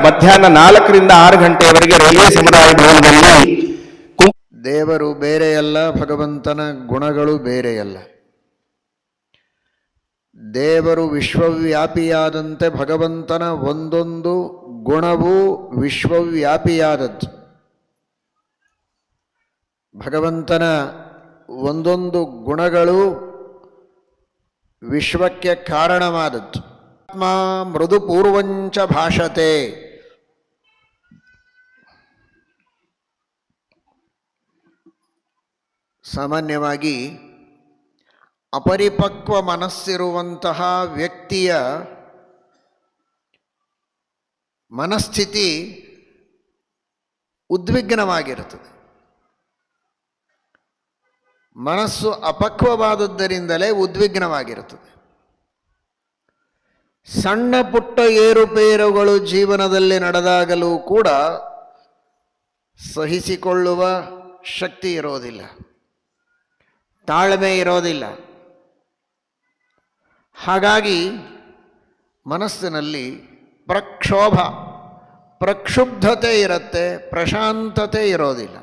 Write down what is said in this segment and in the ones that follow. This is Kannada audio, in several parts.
ಮಧ್ಯಾಹ್ನ 4ರಿಂದ 6 ಗಂಟೆಯವರೆಗೆ ರೈಲ್ವೆ ಸಮುದಾಯ ಭವನದಲ್ಲಿ ದೇವರು ಬೇರೆಯಲ್ಲ, ಭಗವಂತನ ಗುಣಗಳು ಬೇರೆಯಲ್ಲ. ದೇವರು ವಿಶ್ವವ್ಯಾಪಿಯಾದಂತೆ ಭಗವಂತನ ಒಂದೊಂದು ಗುಣವೂ ವಿಶ್ವವ್ಯಾಪಿಯಾದದ್ದು. ಭಗವಂತನ ಒಂದೊಂದು ಗುಣಗಳು ವಿಶ್ವಕ್ಕೆ ಕಾರಣವಾದದ್ದು. ಆತ್ಮ ಮೃದುಪೂರ್ವಂಚ ಭಾಷತೆ. ಸಾಮಾನ್ಯವಾಗಿ ಅಪರಿಪಕ್ವ ಮನಸ್ಸಿರುವಂತಹ ವ್ಯಕ್ತಿಯ ಮನಸ್ಥಿತಿ ಉದ್ವಿಗ್ನವಾಗಿರುತ್ತದೆ. ಮನಸ್ಸು ಅಪಕ್ವವಾದದ್ದರಿಂದಲೇ ಉದ್ವಿಗ್ನವಾಗಿರುತ್ತದೆ. ಸಣ್ಣ ಪುಟ್ಟ ಏರುಪೇರುಗಳು ಜೀವನದಲ್ಲಿ ನಡೆದಾಗಲೂ ಕೂಡ ಸಹಿಸಿಕೊಳ್ಳುವ ಶಕ್ತಿ ಇರೋದಿಲ್ಲ, ತಾಳ್ಮೆ ಇರೋದಿಲ್ಲ. ಹಾಗಾಗಿ ಮನಸ್ಸಿನಲ್ಲಿ ಪ್ರಕ್ಷುಬ್ಧತೆ ಇರುತ್ತೆ, ಪ್ರಶಾಂತತೆ ಇರೋದಿಲ್ಲ.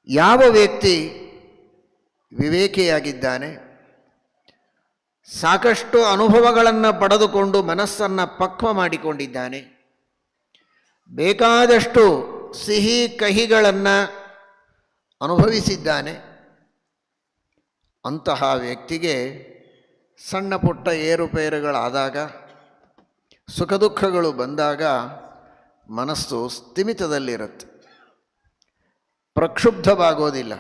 ಯಾವ ವ್ಯಕ್ತಿ ವಿವೇಕಿಯಾಗಿದ್ದಾನೆ, ಸಾಕಷ್ಟು ಅನುಭವಗಳನ್ನು ಪಡೆದುಕೊಂಡು ಮನಸ್ಸನ್ನು ಪಕ್ವ ಮಾಡಿಕೊಂಡಿದ್ದಾನೆ, ಬೇಕಾದಷ್ಟು ಸಿಹಿ ಕಹಿಗಳನ್ನು ಅನುಭವಿಸಿದ್ದಾನೆ, ಅಂತಹ ವ್ಯಕ್ತಿಗೆ ಸಣ್ಣ ಪುಟ್ಟ ಏರುಪೇರುಗಳಾದಾಗ, ಸುಖ ದುಃಖಗಳು ಬಂದಾಗ ಮನಸ್ಸು ಸ್ಥಿಮಿತದಲ್ಲಿರುತ್ತೆ, ಪ್ರಕ್ಷುಬ್ಧವಾಗೋದಿಲ್ಲ.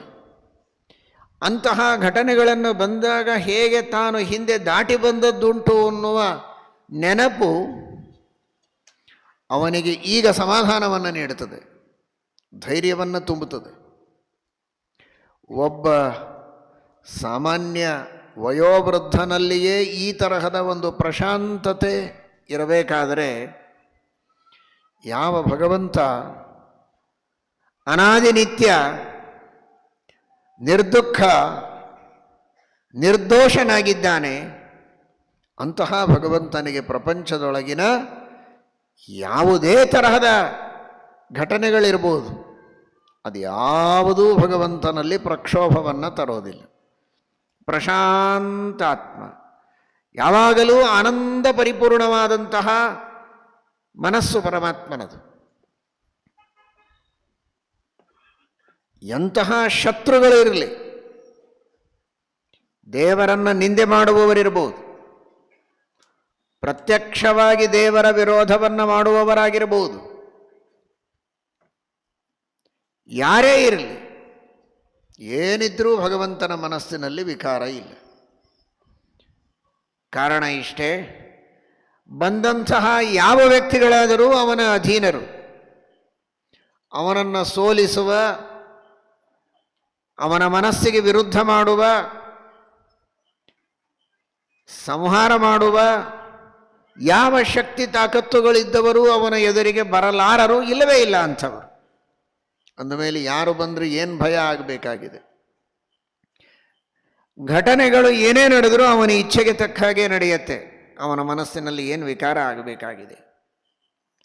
ಅಂತಹ ಘಟನೆಗಳನ್ನು ಬಂದಾಗ ಹೇಗೆ ತಾನು ಹಿಂದೆ ದಾಟಿ ಬಂದದ್ದುಂಟು ಅನ್ನುವ ನೆನಪು ಅವನಿಗೆ ಈಗ ಸಮಾಧಾನವನ್ನು ನೀಡುತ್ತದೆ, ಧೈರ್ಯವನ್ನು ತುಂಬುತ್ತದೆ. ಒಬ್ಬ ಸಾಮಾನ್ಯ ವಯೋವೃದ್ಧನಲ್ಲಿಯೇ ಈ ತರಹದ ಒಂದು ಪ್ರಶಾಂತತೆ ಇರಬೇಕಾದರೆ ಯಾವ ಭಗವಂತ ಅನಾದಿನಿತ್ಯ ನಿರ್ದುಃಖ ನಿರ್ದೋಷನಾಗಿದ್ದಾನೆ, ಅಂತಹ ಭಗವಂತನಿಗೆ ಪ್ರಪಂಚದೊಳಗಿನ ಯಾವುದೇ ತರಹದ ಘಟನೆಗಳಿರ್ಬೋದು, ಅದು ಯಾವುದೂ ಭಗವಂತನಲ್ಲಿ ಪ್ರಕ್ಷೋಭವನ್ನು ತರೋದಿಲ್ಲ. ಪ್ರಶಾಂತಾತ್ಮ, ಯಾವಾಗಲೂ ಆನಂದ ಪರಿಪೂರ್ಣವಾದಂತಹ ಮನಸ್ಸು ಪರಮಾತ್ಮನದು. ಎಂತಹ ಶತ್ರುಗಳಿರಲಿ, ದೇವರನ್ನು ನಿಂದೆ ಮಾಡುವವರಿರ್ಬೋದು, ಪ್ರತ್ಯಕ್ಷವಾಗಿ ದೇವರ ವಿರೋಧವನ್ನು ಮಾಡುವವರಾಗಿರಬಹುದು, ಯಾರೇ ಇರಲಿ, ಏನಿದ್ರೂ ಭಗವಂತನ ಮನಸ್ಸಿನಲ್ಲಿ ವಿಕಾರ ಇಲ್ಲ. ಕಾರಣ ಇಷ್ಟೇ, ಬಂದಂತಹ ಯಾವ ವ್ಯಕ್ತಿಗಳಾದರೂ ಅವನ ಅಧೀನರು. ಅವನನ್ನು ಸೋಲಿಸುವ, ಅವನ ಮನಸ್ಸಿಗೆ ವಿರುದ್ಧ ಮಾಡುವ, ಸಂಹಾರ ಮಾಡುವ ಯಾವ ಶಕ್ತಿ ತಾಕತ್ತುಗಳಿದ್ದವರು ಅವನ ಎದುರಿಗೆ ಬರಲಾರರು, ಇಲ್ಲವೇ ಇಲ್ಲ ಅಂಥವರು. ಅಂದಮೇಲೆ ಯಾರು ಬಂದರೂ ಏನು ಭಯ ಆಗಬೇಕಾಗಿದೆ? ಘಟನೆಗಳು ಏನೇ ನಡೆದರೂ ಅವನ ಇಚ್ಛೆಗೆ ತಕ್ಕ ಹಾಗೆ ನಡೆಯುತ್ತೆ, ಅವನ ಮನಸ್ಸಿನಲ್ಲಿ ಏನು ವಿಕಾರ ಆಗಬೇಕಾಗಿದೆ?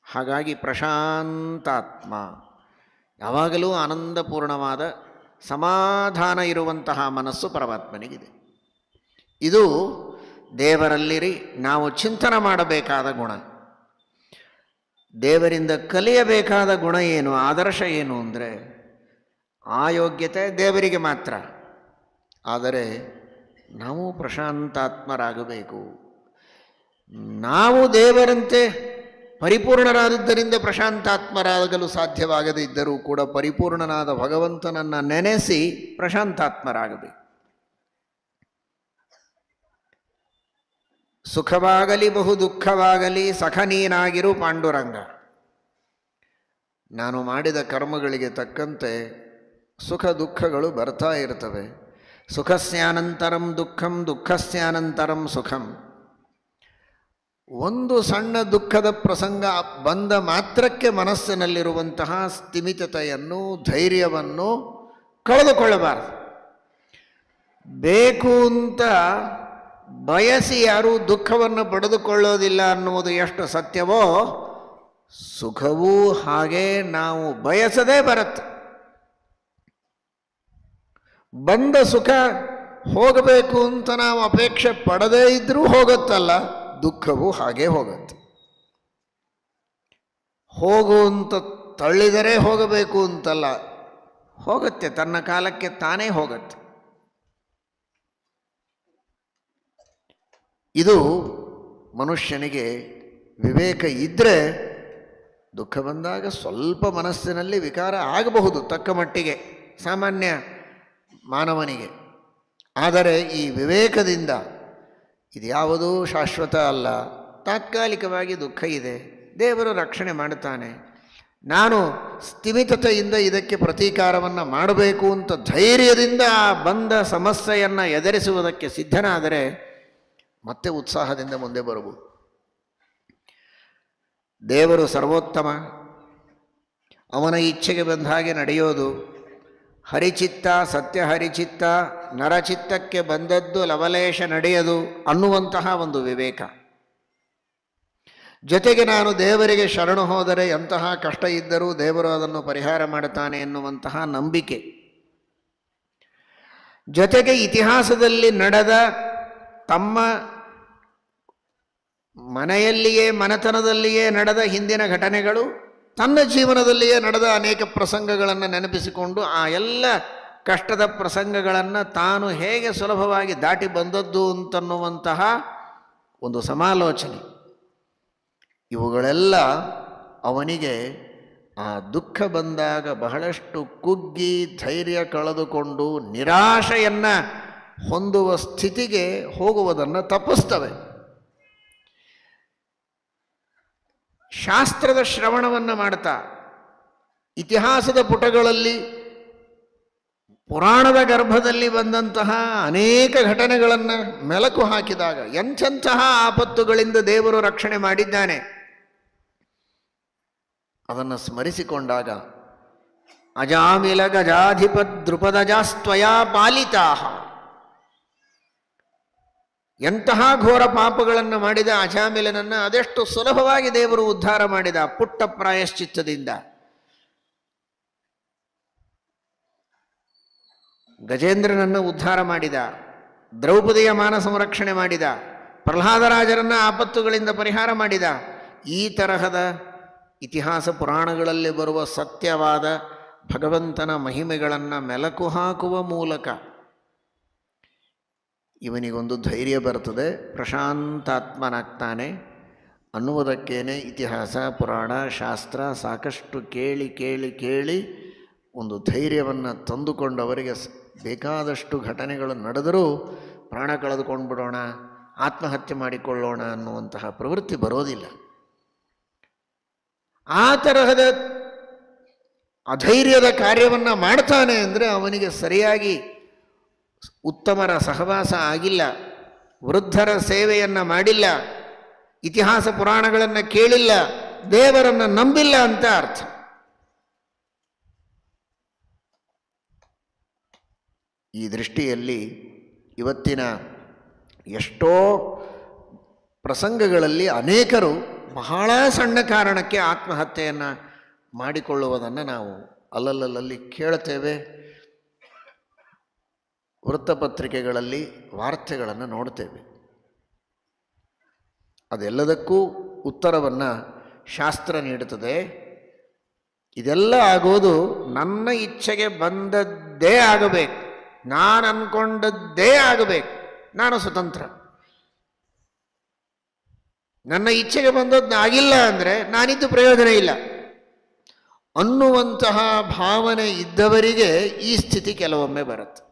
ಹಾಗಾಗಿ ಪ್ರಶಾಂತಾತ್ಮ, ಯಾವಾಗಲೂ ಆನಂದಪೂರ್ಣವಾದ ಸಮಾಧಾನ ಇರುವಂತಹ ಮನಸ್ಸು ಪರಮಾತ್ಮನಿಗಿದೆ. ಇದು ದೇವರಲ್ಲಿರಿ ನಾವು ಚಿಂತನೆ ಮಾಡಬೇಕಾದ ಗುಣ. ದೇವರಿಂದ ಕಲಿಯಬೇಕಾದ ಗುಣ ಏನು, ಆದರ್ಶ ಏನು ಅಂದರೆ, ಆ ಯೋಗ್ಯತೆ ದೇವರಿಗೆ ಮಾತ್ರ. ಆದರೆ ನಾವು ಪ್ರಶಾಂತಾತ್ಮರಾಗಬೇಕು. ನಾವು ದೇವರಂತೆ ಪರಿಪೂರ್ಣರಾದದ್ದರಿಂದ ಪ್ರಶಾಂತಾತ್ಮರಾಗಲು ಸಾಧ್ಯವಾಗದೇ ಇದ್ದರೂ ಕೂಡ ಪರಿಪೂರ್ಣನಾದ ಭಗವಂತನನ್ನು ನೆನೆಸಿ ಪ್ರಶಾಂತಾತ್ಮರಾಗಬೇಕು. ಸುಖವಾಗಲಿ ಬಹು ದುಃಖವಾಗಲಿ ಸಖ ನೀನಾಗಿರು ಪಾಂಡುರಂಗ. ನಾನು ಮಾಡಿದ ಕರ್ಮಗಳಿಗೆ ತಕ್ಕಂತೆ ಸುಖ ದುಃಖಗಳು ಬರ್ತಾ ಇರ್ತವೆ. ಸುಖಸ್ಯಾನಂತರಂ ದುಃಖಂ, ದುಃಖಸ್ಯಾನಂತರಂ ಸುಖಂ. ಒಂದು ಸಣ್ಣ ದುಃಖದ ಪ್ರಸಂಗ ಬಂದ ಮಾತ್ರಕ್ಕೆ ಮನಸ್ಸಿನಲ್ಲಿರುವಂತಹ ಸ್ಥಿಮಿತತೆಯನ್ನು, ಧೈರ್ಯವನ್ನು ಕಳೆದುಕೊಳ್ಳಬಾರದು. ಬೇಕು ಅಂತ ಬಯಸಿ ಯಾರೂ ದುಃಖವನ್ನು ಪಡೆದುಕೊಳ್ಳೋದಿಲ್ಲ ಅನ್ನುವುದು ಎಷ್ಟು ಸತ್ಯವೋ, ಸುಖವೂ ಹಾಗೆ ನಾವು ಬಯಸದೇ ಬರುತ್ತೆ. ಬಂದ ಸುಖ ಹೋಗಬೇಕು ಅಂತ ನಾವು ಅಪೇಕ್ಷೆ ಪಡದೇ ಇದ್ರೂ ಹೋಗುತ್ತಲ್ಲ, ದುಃಖವೂ ಹಾಗೇ ಹೋಗುತ್ತೆ. ಹೋಗು ಅಂತ ತಳ್ಳಿದರೆ ಹೋಗಬೇಕು ಅಂತಲ್ಲ, ಹೋಗುತ್ತೆ, ತನ್ನ ಕಾಲಕ್ಕೆ ತಾನೇ ಹೋಗುತ್ತೆ. ಇದು ಮನುಷ್ಯನಿಗೆ ವಿವೇಕ ಇದ್ದರೆ ದುಃಖ ಬಂದಾಗ ಸ್ವಲ್ಪ ಮನಸ್ಸಿನಲ್ಲಿ ವಿಕಾರ ಆಗಬಹುದು, ತಕ್ಕ ಮಟ್ಟಿಗೆ ಸಾಮಾನ್ಯ ಮಾನವನಿಗೆ. ಆದರೆ ಈ ವಿವೇಕದಿಂದ ಇದ್ಯಾವುದೂ ಶಾಶ್ವತ ಅಲ್ಲ, ತಾತ್ಕಾಲಿಕವಾಗಿ ದುಃಖ ಇದೆ, ದೇವರು ರಕ್ಷಣೆ ಮಾಡುತ್ತಾನೆ, ನಾನು ಸ್ಥಿಮಿತತೆಯಿಂದ ಇದಕ್ಕೆ ಪ್ರತೀಕಾರವನ್ನು ಮಾಡಬೇಕು ಅಂತ ಧೈರ್ಯದಿಂದ ಆ ಬಂದ ಸಮಸ್ಯೆಯನ್ನು ಎದುರಿಸುವುದಕ್ಕೆ ಸಿದ್ಧನಾದರೆ ಮತ್ತೆ ಉತ್ಸಾಹದಿಂದ ಮುಂದೆ ಬರಬಹುದು. ದೇವರು ಸರ್ವೋತ್ತಮ, ಅವನ ಇಚ್ಛೆಗೆ ಬಂದ ಹಾಗೆ ನಡೆಯೋದು. ಹರಿಚಿತ್ತ, ಸತ್ಯ ಹರಿಚಿತ್ತ, ನರಚಿತ್ತಕ್ಕೆ ಬಂದದ್ದು ಲವಲೇಶ ನಡೆಯದು ಅನ್ನುವಂತಹ ಒಂದು ವಿವೇಕ. ಜೊತೆಗೆ ನಾನು ದೇವರಿಗೆ ಶರಣು ಹೋದರೆ ಎಂತಹ ಕಷ್ಟ ಇದ್ದರೂ ದೇವರು ಅದನ್ನು ಪರಿಹಾರ ಮಾಡುತ್ತಾನೆ ಎನ್ನುವಂತಹ ನಂಬಿಕೆ. ಜೊತೆಗೆ ಇತಿಹಾಸದಲ್ಲಿ ನಡೆದ ತಮ್ಮ ಮನೆಯಲ್ಲಿಯೇ ಮನೆತನದಲ್ಲಿಯೇ ನಡೆದ ಹಿಂದಿನ ಘಟನೆಗಳು, ತನ್ನ ಜೀವನದಲ್ಲಿಯೇ ನಡೆದ ಅನೇಕ ಪ್ರಸಂಗಗಳನ್ನು ನೆನಪಿಸಿಕೊಂಡು ಆ ಎಲ್ಲ ಕಷ್ಟದ ಪ್ರಸಂಗಗಳನ್ನು ತಾನು ಹೇಗೆ ಸುಲಭವಾಗಿ ದಾಟಿ ಬಂದದ್ದು ಅಂತನ್ನುವಂತಹ ಒಂದು ಸಮಾಲೋಚನೆ. ಇವುಗಳೆಲ್ಲ ಅವನಿಗೆ ಆ ದುಃಖ ಬಂದಾಗ ಬಹಳಷ್ಟು ಕುಗ್ಗಿ ಧೈರ್ಯ ಕಳೆದುಕೊಂಡು ನಿರಾಶೆಯನ್ನು ಹೊಂದುವ ಸ್ಥಿತಿಗೆ ಹೋಗುವುದನ್ನು ತಪ್ಪಿಸ್ತವೆ. ಶಾಸ್ತ್ರದ ಶ್ರವಣವನ್ನು ಮಾಡ್ತಾ ಇತಿಹಾಸದ ಪುಟಗಳಲ್ಲಿ ಪುರಾಣದ ಗರ್ಭದಲ್ಲಿ ಬಂದಂತಹ ಅನೇಕ ಘಟನೆಗಳನ್ನು ಮೆಲುಕು ಹಾಕಿದಾಗ ಎಂಥೆಂತಹ ಆಪತ್ತುಗಳಿಂದ ದೇವರು ರಕ್ಷಣೆ ಮಾಡಿದ್ದಾನೆ ಅದನ್ನು ಸ್ಮರಿಸಿಕೊಂಡಾಗ ಅಜಾಮಿಲ ಗಜಾಧಿಪ ದೃಪದಜಾಸ್ತ್ವಯಾ ಪಾಲಿತಾಹ, ಎಂತಹ ಘೋರ ಪಾಪಗಳನ್ನು ಮಾಡಿದ ಅಜಾಮಿಲನನ್ನು ಅದೆಷ್ಟು ಸುಲಭವಾಗಿ ದೇವರು ಉದ್ಧಾರ ಮಾಡಿದ ಪುಟ್ಟ ಪ್ರಾಯಶ್ಚಿತ್ತದಿಂದ. ಗಜೇಂದ್ರನನ್ನು ಉದ್ಧಾರ ಮಾಡಿದ, ದ್ರೌಪದಿಯ ಮಾನ ಸಂರಕ್ಷಣೆ ಮಾಡಿದ, ಪ್ರಹ್ಲಾದರಾಜರನ್ನು ಆಪತ್ತುಗಳಿಂದ ಪರಿಹಾರ ಮಾಡಿದ. ಈ ತರಹದ ಇತಿಹಾಸ ಪುರಾಣಗಳಲ್ಲಿ ಬರುವ ಸತ್ಯವಾದ ಭಗವಂತನ ಮಹಿಮೆಗಳನ್ನು ಮೆಲುಕು ಹಾಕುವ ಮೂಲಕ ಇವನಿಗೊಂದು ಧೈರ್ಯ ಬರ್ತದೆ, ಪ್ರಶಾಂತಾತ್ಮನಾಗ್ತಾನೆ ಅನ್ನುವುದಕ್ಕೇನೆ ಇತಿಹಾಸ ಪುರಾಣ ಶಾಸ್ತ್ರ ಸಾಕಷ್ಟು ಕೇಳಿ ಕೇಳಿ ಕೇಳಿ ಒಂದು ಧೈರ್ಯವನ್ನು ತಂದುಕೊಂಡವರಿಗೆ ಬೇಕಾದಷ್ಟು ಘಟನೆಗಳು ನಡೆದರೂ ಪ್ರಾಣ ಕಳೆದುಕೊಂಡು ಬಿಡೋಣ, ಆತ್ಮಹತ್ಯೆ ಮಾಡಿಕೊಳ್ಳೋಣ ಅನ್ನುವಂತಹ ಪ್ರವೃತ್ತಿ ಬರೋದಿಲ್ಲ. ಆ ತರಹದ ಅಧೈರ್ಯದ ಕಾರ್ಯವನ್ನು ಮಾಡ್ತಾನೆ ಅಂದರೆ ಅವನಿಗೆ ಸರಿಯಾಗಿ ಉತ್ತಮರ ಸಹವಾಸ ಆಗಿಲ್ಲ, ವೃದ್ಧರ ಸೇವೆಯನ್ನು ಮಾಡಿಲ್ಲ, ಇತಿಹಾಸ ಪುರಾಣಗಳನ್ನು ಕೇಳಿಲ್ಲ, ದೇವರನ್ನು ನಂಬಿಲ್ಲ ಅಂತ ಅರ್ಥ. ಈ ದೃಷ್ಟಿಯಲ್ಲಿ ಇವತ್ತಿನ ಎಷ್ಟೋ ಪ್ರಸಂಗಗಳಲ್ಲಿ ಅನೇಕರು ಬಹಳ ಸಣ್ಣ ಕಾರಣಕ್ಕೆ ಆತ್ಮಹತ್ಯೆಯನ್ನು ಮಾಡಿಕೊಳ್ಳುವುದನ್ನು ನಾವು ಅಲ್ಲಲ್ಲಲ್ಲಿ ಕೇಳುತ್ತೇವೆ, ವೃತ್ತಪತ್ರಿಕೆಗಳಲ್ಲಿ ವಾರ್ತೆಗಳನ್ನು ನೋಡ್ತೇವೆ. ಅದೆಲ್ಲದಕ್ಕೂ ಉತ್ತರವನ್ನು ಶಾಸ್ತ್ರ ನೀಡುತ್ತದೆ. ಇದೆಲ್ಲ ಆಗೋದು ನನ್ನ ಇಚ್ಛೆಗೆ ಬಂದದ್ದೇ ಆಗಬೇಕು, ನಾನು ಅಂದ್ಕೊಂಡದ್ದೇ ಆಗಬೇಕು, ನಾನು ಸ್ವತಂತ್ರ, ನನ್ನ ಇಚ್ಛೆಗೆ ಬಂದದ್ದು ಆಗಿಲ್ಲ ಅಂದರೆ ನಾನಿದ್ದು ಪ್ರಯೋಜನ ಇಲ್ಲ ಅನ್ನುವಂತಹ ಭಾವನೆ ಇದ್ದವರಿಗೆ ಈ ಸ್ಥಿತಿ ಕೆಲವೊಮ್ಮೆ ಬರುತ್ತೆ.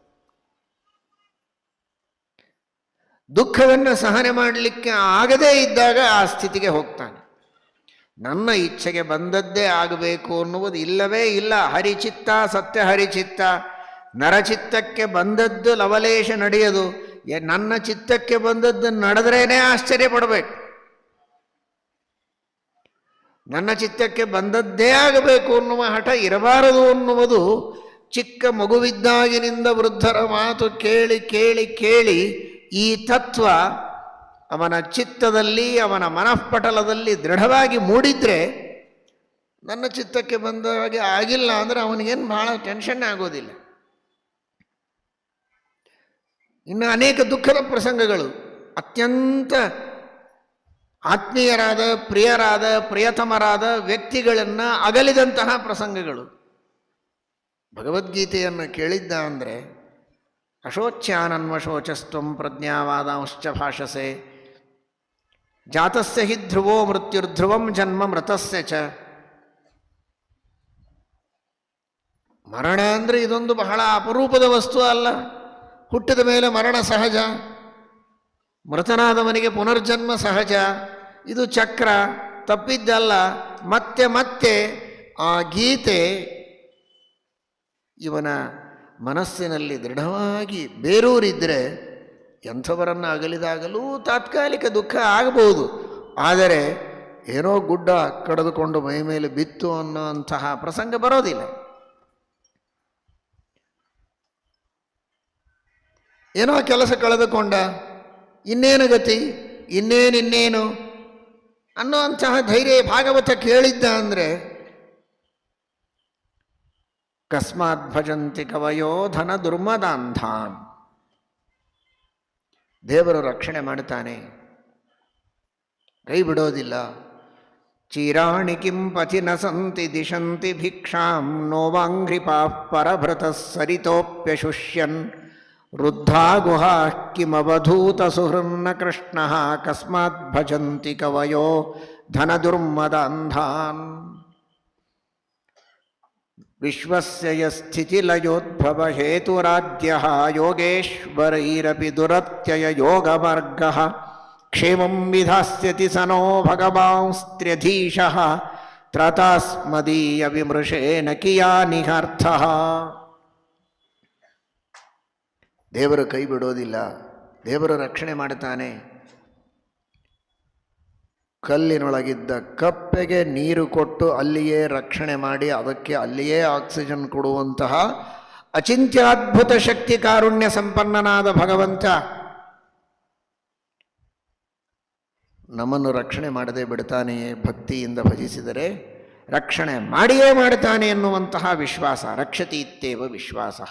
ದುಃಖವನ್ನು ಸಹನೆ ಮಾಡಲಿಕ್ಕೆ ಆಗದೇ ಇದ್ದಾಗ ಆ ಸ್ಥಿತಿಗೆ ಹೋಗ್ತಾನೆ. ನನ್ನ ಇಚ್ಛೆಗೆ ಬಂದದ್ದೇ ಆಗಬೇಕು ಅನ್ನುವುದು ಇಲ್ಲವೇ ಇಲ್ಲ. ಹರಿಚಿತ್ತ, ಸತ್ಯ ಹರಿಚಿತ್ತ, ನರಚಿತ್ತಕ್ಕೆ ಬಂದದ್ದು ಲವಲೇಶ ನಡೆಯದು. ನನ್ನ ಚಿತ್ತಕ್ಕೆ ಬಂದದ್ದು ನಡೆದ್ರೇನೆ ಆಶ್ಚರ್ಯ ಪಡಬೇಕು. ನನ್ನ ಚಿತ್ತಕ್ಕೆ ಬಂದದ್ದೇ ಆಗಬೇಕು ಅನ್ನುವ ಹಠ ಇರಬಾರದು ಅನ್ನುವುದು ಚಿಕ್ಕ ಮಗುವಿದ್ದಾಗಿನಿಂದ ವೃದ್ಧರ ಮಾತು ಕೇಳಿ ಕೇಳಿ ಕೇಳಿ ಈ ತತ್ವ ಅವನ ಚಿತ್ತದಲ್ಲಿ, ಅವನ ಮನಃಪಟಲದಲ್ಲಿ ದೃಢವಾಗಿ ಮೂಡಿದ್ರೆ, ನನ್ನ ಚಿತ್ತಕ್ಕೆ ಬಂದ ಹಾಗೆ ಆಗಿಲ್ಲ ಅಂದರೆ ಅವನಿಗೇನು ಬಹಳ ಟೆನ್ಷನ್ ಆಗೋದಿಲ್ಲ. ಇನ್ನು ಅನೇಕ ದುಃಖದ ಪ್ರಸಂಗಗಳು, ಅತ್ಯಂತ ಆತ್ಮೀಯರಾದ, ಪ್ರಿಯರಾದ, ಪ್ರಿಯತಮರಾದ ವ್ಯಕ್ತಿಗಳನ್ನು ಅಗಲಿದಂತಹ ಪ್ರಸಂಗಗಳು. ಭಗವದ್ಗೀತೆಯನ್ನು ಕೇಳಿದ್ದ ಅಂದರೆ ಅಶೋಚ್ಯಾನನ್ವಶೋಚಸ್ತ್ವಂ ಪ್ರಜ್ಞಾವಾದಾಂಶ್ಚ ಭಾಷಸೆ ಜಾತಸ್ಯ ಹಿ ಧ್ರುವೋ ಮೃತ್ಯುರ್ಧ್ರುವಂ ಜನ್ಮ ಮೃತಸ್ಯ ಚ. ಮರಣ ಅಂದರೆ ಇದೊಂದು ಬಹಳ ಅಪರೂಪದ ವಸ್ತು ಅಲ್ಲ. ಹುಟ್ಟಿದ ಮೇಲೆ ಮರಣ ಸಹಜ, ಮೃತನಾದವನಿಗೆ ಪುನರ್ಜನ್ಮ ಸಹಜ. ಇದು ಚಕ್ರ, ತಪ್ಪಿದ್ದಲ್ಲ. ಮತ್ತೆ ಮತ್ತೆ ಆ ಗೀತೆ ಇವನ ಮನಸ್ಸಿನಲ್ಲಿ ದೃಢವಾಗಿ ಬೇರೂರಿದ್ದರೆ ಎಂಥವರನ್ನು ಅಗಲಿದಾಗಲೂ ತಾತ್ಕಾಲಿಕ ದುಃಖ ಆಗಬಹುದು. ಆದರೆ ಏನೋ ಗುಡ್ಡ ಕಡಿದುಕೊಂಡು ಮೈ ಮೇಲೆ ಬಿತ್ತು ಅನ್ನೋಂತಹ ಪ್ರಸಂಗ ಬರೋದಿಲ್ಲ. ಏನೋ ಕೆಲಸ ಕಳೆದುಕೊಂಡ, ಇನ್ನೇನು ಗತಿ, ಇನ್ನೇನು ಅನ್ನೋಂತಹ ಧೈರ್ಯ ಭಾಗವತ ಕೇಳಿದ್ದ ಅಂದರೆ ಕಸ್ಮಾತ್ ಭಜಂತಿ ಕವಯೋ ಧನ ದುರ್ಮದಾಂಧಾನ್. ದೇವರು ರಕ್ಷಣೆ ಮಾಡ್ತಾನೆ, ಕೈ ಬಿಡೋದಿಲ್ಲ. ಚೀರಾಣಿ ಕಿಂ ಪಥಿ ನ ಸಂತಿ ದಿಶಂತಿ ಭಿಕ್ಷಾಂ ನೋವಾಂಘ್ರಿಪಾ ಪರಭೃತ ಸರಿತೋಪ್ಯಶುಷ್ಯನ್ ವೃದ್ಧಾ ಗುಹಾ ಕಿಮವಧೂತ ಸುಹೃನ್ನ ಕೃಷ್ಣ ಕಸ್ಮಾತ್ ಭಜಂತಿ ಕವಯೋ ಧನ ದುರ್ಮದಾಂಧಾನ್. ವಿಶ್ವಸ್ಯ ಯಸ್ಥಿತಿಲಯೋದ್ಭವ ಹೇತುರಾದ್ಯಃ ಯೋಗೇಶ್ವರೈರಪಿ ದುರತ್ಯಯ ಯೋಗಮಾರ್ಗಃ ಕ್ಷೇಮಂ ವಿಧಾಸ್ಯತಿ ಸನೋ ಭಗವಾಂಸ್ತ್ರ್ಯಧೀಶಃ ತ್ರತಾಸ್ಮದೀಯ ವಿಮೃಶೇನ ಕಿಯಾನಿಹಾರ್ಥಃ. ದೇವರು ಕೈ ಬಿಡೋದಿಲ್ಲ, ದೇವರು ರಕ್ಷಣೆ ಮಾಡ್ತಾನೆ. ಕಲ್ಲಿನೊಳಗಿದ್ದ ಕಪ್ಪೆಗೆ ನೀರು ಕೊಟ್ಟು ಅಲ್ಲಿಯೇ ರಕ್ಷಣೆ ಮಾಡಿ ಅದಕ್ಕೆ ಅಲ್ಲಿಯೇ ಆಕ್ಸಿಜನ್ ಕೊಡುವಂತಹ ಅಚಿಂತ್ಯಾದ್ಭುತ ಶಕ್ತಿ ಕಾರುಣ್ಯ ಸಂಪನ್ನನಾದ ಭಗವಂತ ನಮ್ಮನ್ನು ರಕ್ಷಣೆ ಮಾಡದೆ ಬಿಡ್ತಾನೆಯೇ. ಭಕ್ತಿಯಿಂದ ಭಜಿಸಿದರೆ ರಕ್ಷಣೆ ಮಾಡಿಯೇ ಮಾಡ್ತಾನೆ ಎನ್ನುವಂತಹ ವಿಶ್ವಾಸ. ರಕ್ಷತಿ ಇತ್ಯೇವ ವಿಶ್ವಾಸ.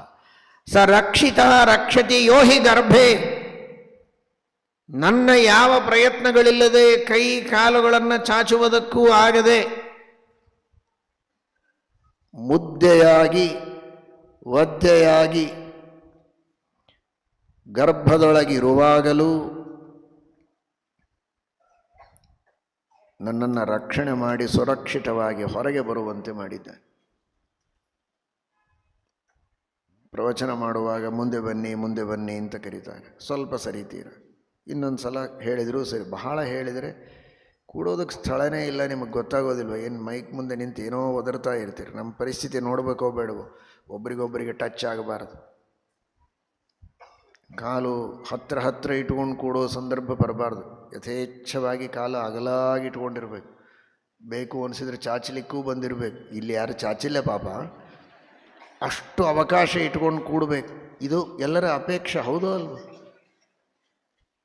ಸ ರಕ್ಷಿತ ರಕ್ಷತಿ ಯೋ ಹಿ ಗರ್ಭೆ. ನನ್ನ ಯಾವ ಪ್ರಯತ್ನಗಳಿಲ್ಲದೆ, ಕೈ ಕಾಲುಗಳನ್ನು ಚಾಚುವುದಕ್ಕೂ ಆಗದೆ ಮುದ್ದೆಯಾಗಿ ಒದ್ದೆಯಾಗಿ ಗರ್ಭದೊಳಗಿರುವಾಗಲೂ ನನ್ನನ್ನು ರಕ್ಷಣೆ ಮಾಡಿ ಸುರಕ್ಷಿತವಾಗಿ ಹೊರಗೆ ಬರುವಂತೆ ಮಾಡಿದ್ದಾನೆ. ಪ್ರವಚನ ಮಾಡುವಾಗ ಮುಂದೆ ಬನ್ನಿ ಅಂತ ಕರೀತಾರೆ. ಸ್ವಲ್ಪ ಸರಿತೀರ, ಇನ್ನೊಂದು ಸಲ ಹೇಳಿದರೂ ಸರಿ. ಬಹಳ ಹೇಳಿದರೆ ಕೂಡೋದಕ್ಕೆ ಸ್ಥಳನೇ ಇಲ್ಲ, ನಿಮಗೆ ಗೊತ್ತಾಗೋದಿಲ್ವ? ಏನು ಮೈಕ್ ಮುಂದೆ ನಿಂತು ಏನೋ ಒದರ್ತಾ ಇರ್ತೀರಿ. ನಮ್ಮ ಪರಿಸ್ಥಿತಿ ನೋಡಬೇಕೋ ಬೇಡವೋ, ಒಬ್ರಿಗೊಬ್ಬರಿಗೆ ಟಚ್ ಆಗಬಾರ್ದು. ಕಾಲು ಹತ್ತಿರ ಇಟ್ಕೊಂಡು ಕೂಡೋ ಸಂದರ್ಭ ಬರಬಾರ್ದು. ಯಥೇಚ್ಛವಾಗಿ ಕಾಲು ಅಗಲಾಗಿ ಇಟ್ಕೊಂಡಿರ್ಬೇಕು. ಬೇಕು ಅನಿಸಿದ್ರೆ ಚಾಚಲಿಕ್ಕೂ ಬಂದಿರಬೇಕು. ಇಲ್ಲಿ ಯಾರು ಚಾಚಿಲ್ಲ ಪಾಪ, ಅಷ್ಟು ಅವಕಾಶ ಇಟ್ಕೊಂಡು ಕೂಡಬೇಕು. ಇದು ಎಲ್ಲರ ಅಪೇಕ್ಷೆ, ಹೌದೋ ಅಲ್ವ?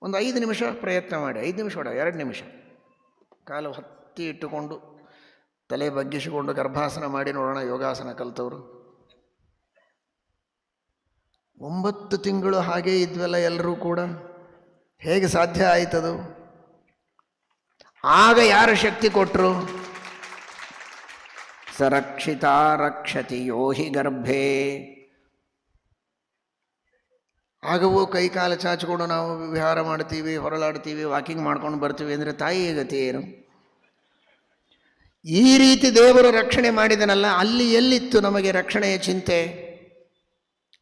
ಒಂದು 5 ನಿಮಿಷ ಪ್ರಯತ್ನ ಮಾಡಿ, 5 ನಿಮಿಷ ಬೇಡ, 2 ನಿಮಿಷ ಕಾಲು ಹತ್ತಿ ಇಟ್ಟುಕೊಂಡು ತಲೆ ಬಗ್ಗಿಸಿಕೊಂಡು ಗರ್ಭಾಸನ ಮಾಡಿ ನೋಡೋಣ. ಯೋಗಾಸನ ಕಲಿತವರು 9 ತಿಂಗಳು ಹಾಗೇ ಇದ್ವಲ್ಲ ಎಲ್ಲರೂ ಕೂಡ. ಹೇಗೆ ಸಾಧ್ಯ ಆಯ್ತದು? ಆಗ ಯಾರು ಶಕ್ತಿ ಕೊಟ್ಟರು? ಸರಕ್ಷಿತ ರಕ್ಷತಿ ಯೋ ಹಿ ಗರ್ಭೇ. ಆಗವೂ ಕೈಕಾಲ ಚಾಚಿಕೊಂಡು ನಾವು ವಿಹಾರ ಮಾಡ್ತೀವಿ, ಹೊರಳಾಡ್ತೀವಿ, ವಾಕಿಂಗ್ ಮಾಡ್ಕೊಂಡು ಬರ್ತೀವಿ ಅಂದರೆ ತಾಯಿಯ ಗತಿ ಏನು? ಈ ರೀತಿ ದೇವರು ರಕ್ಷಣೆ ಮಾಡಿದನಲ್ಲ, ಅಲ್ಲಿ ಎಲ್ಲಿತ್ತು ನಮಗೆ ರಕ್ಷಣೆಯ ಚಿಂತೆ?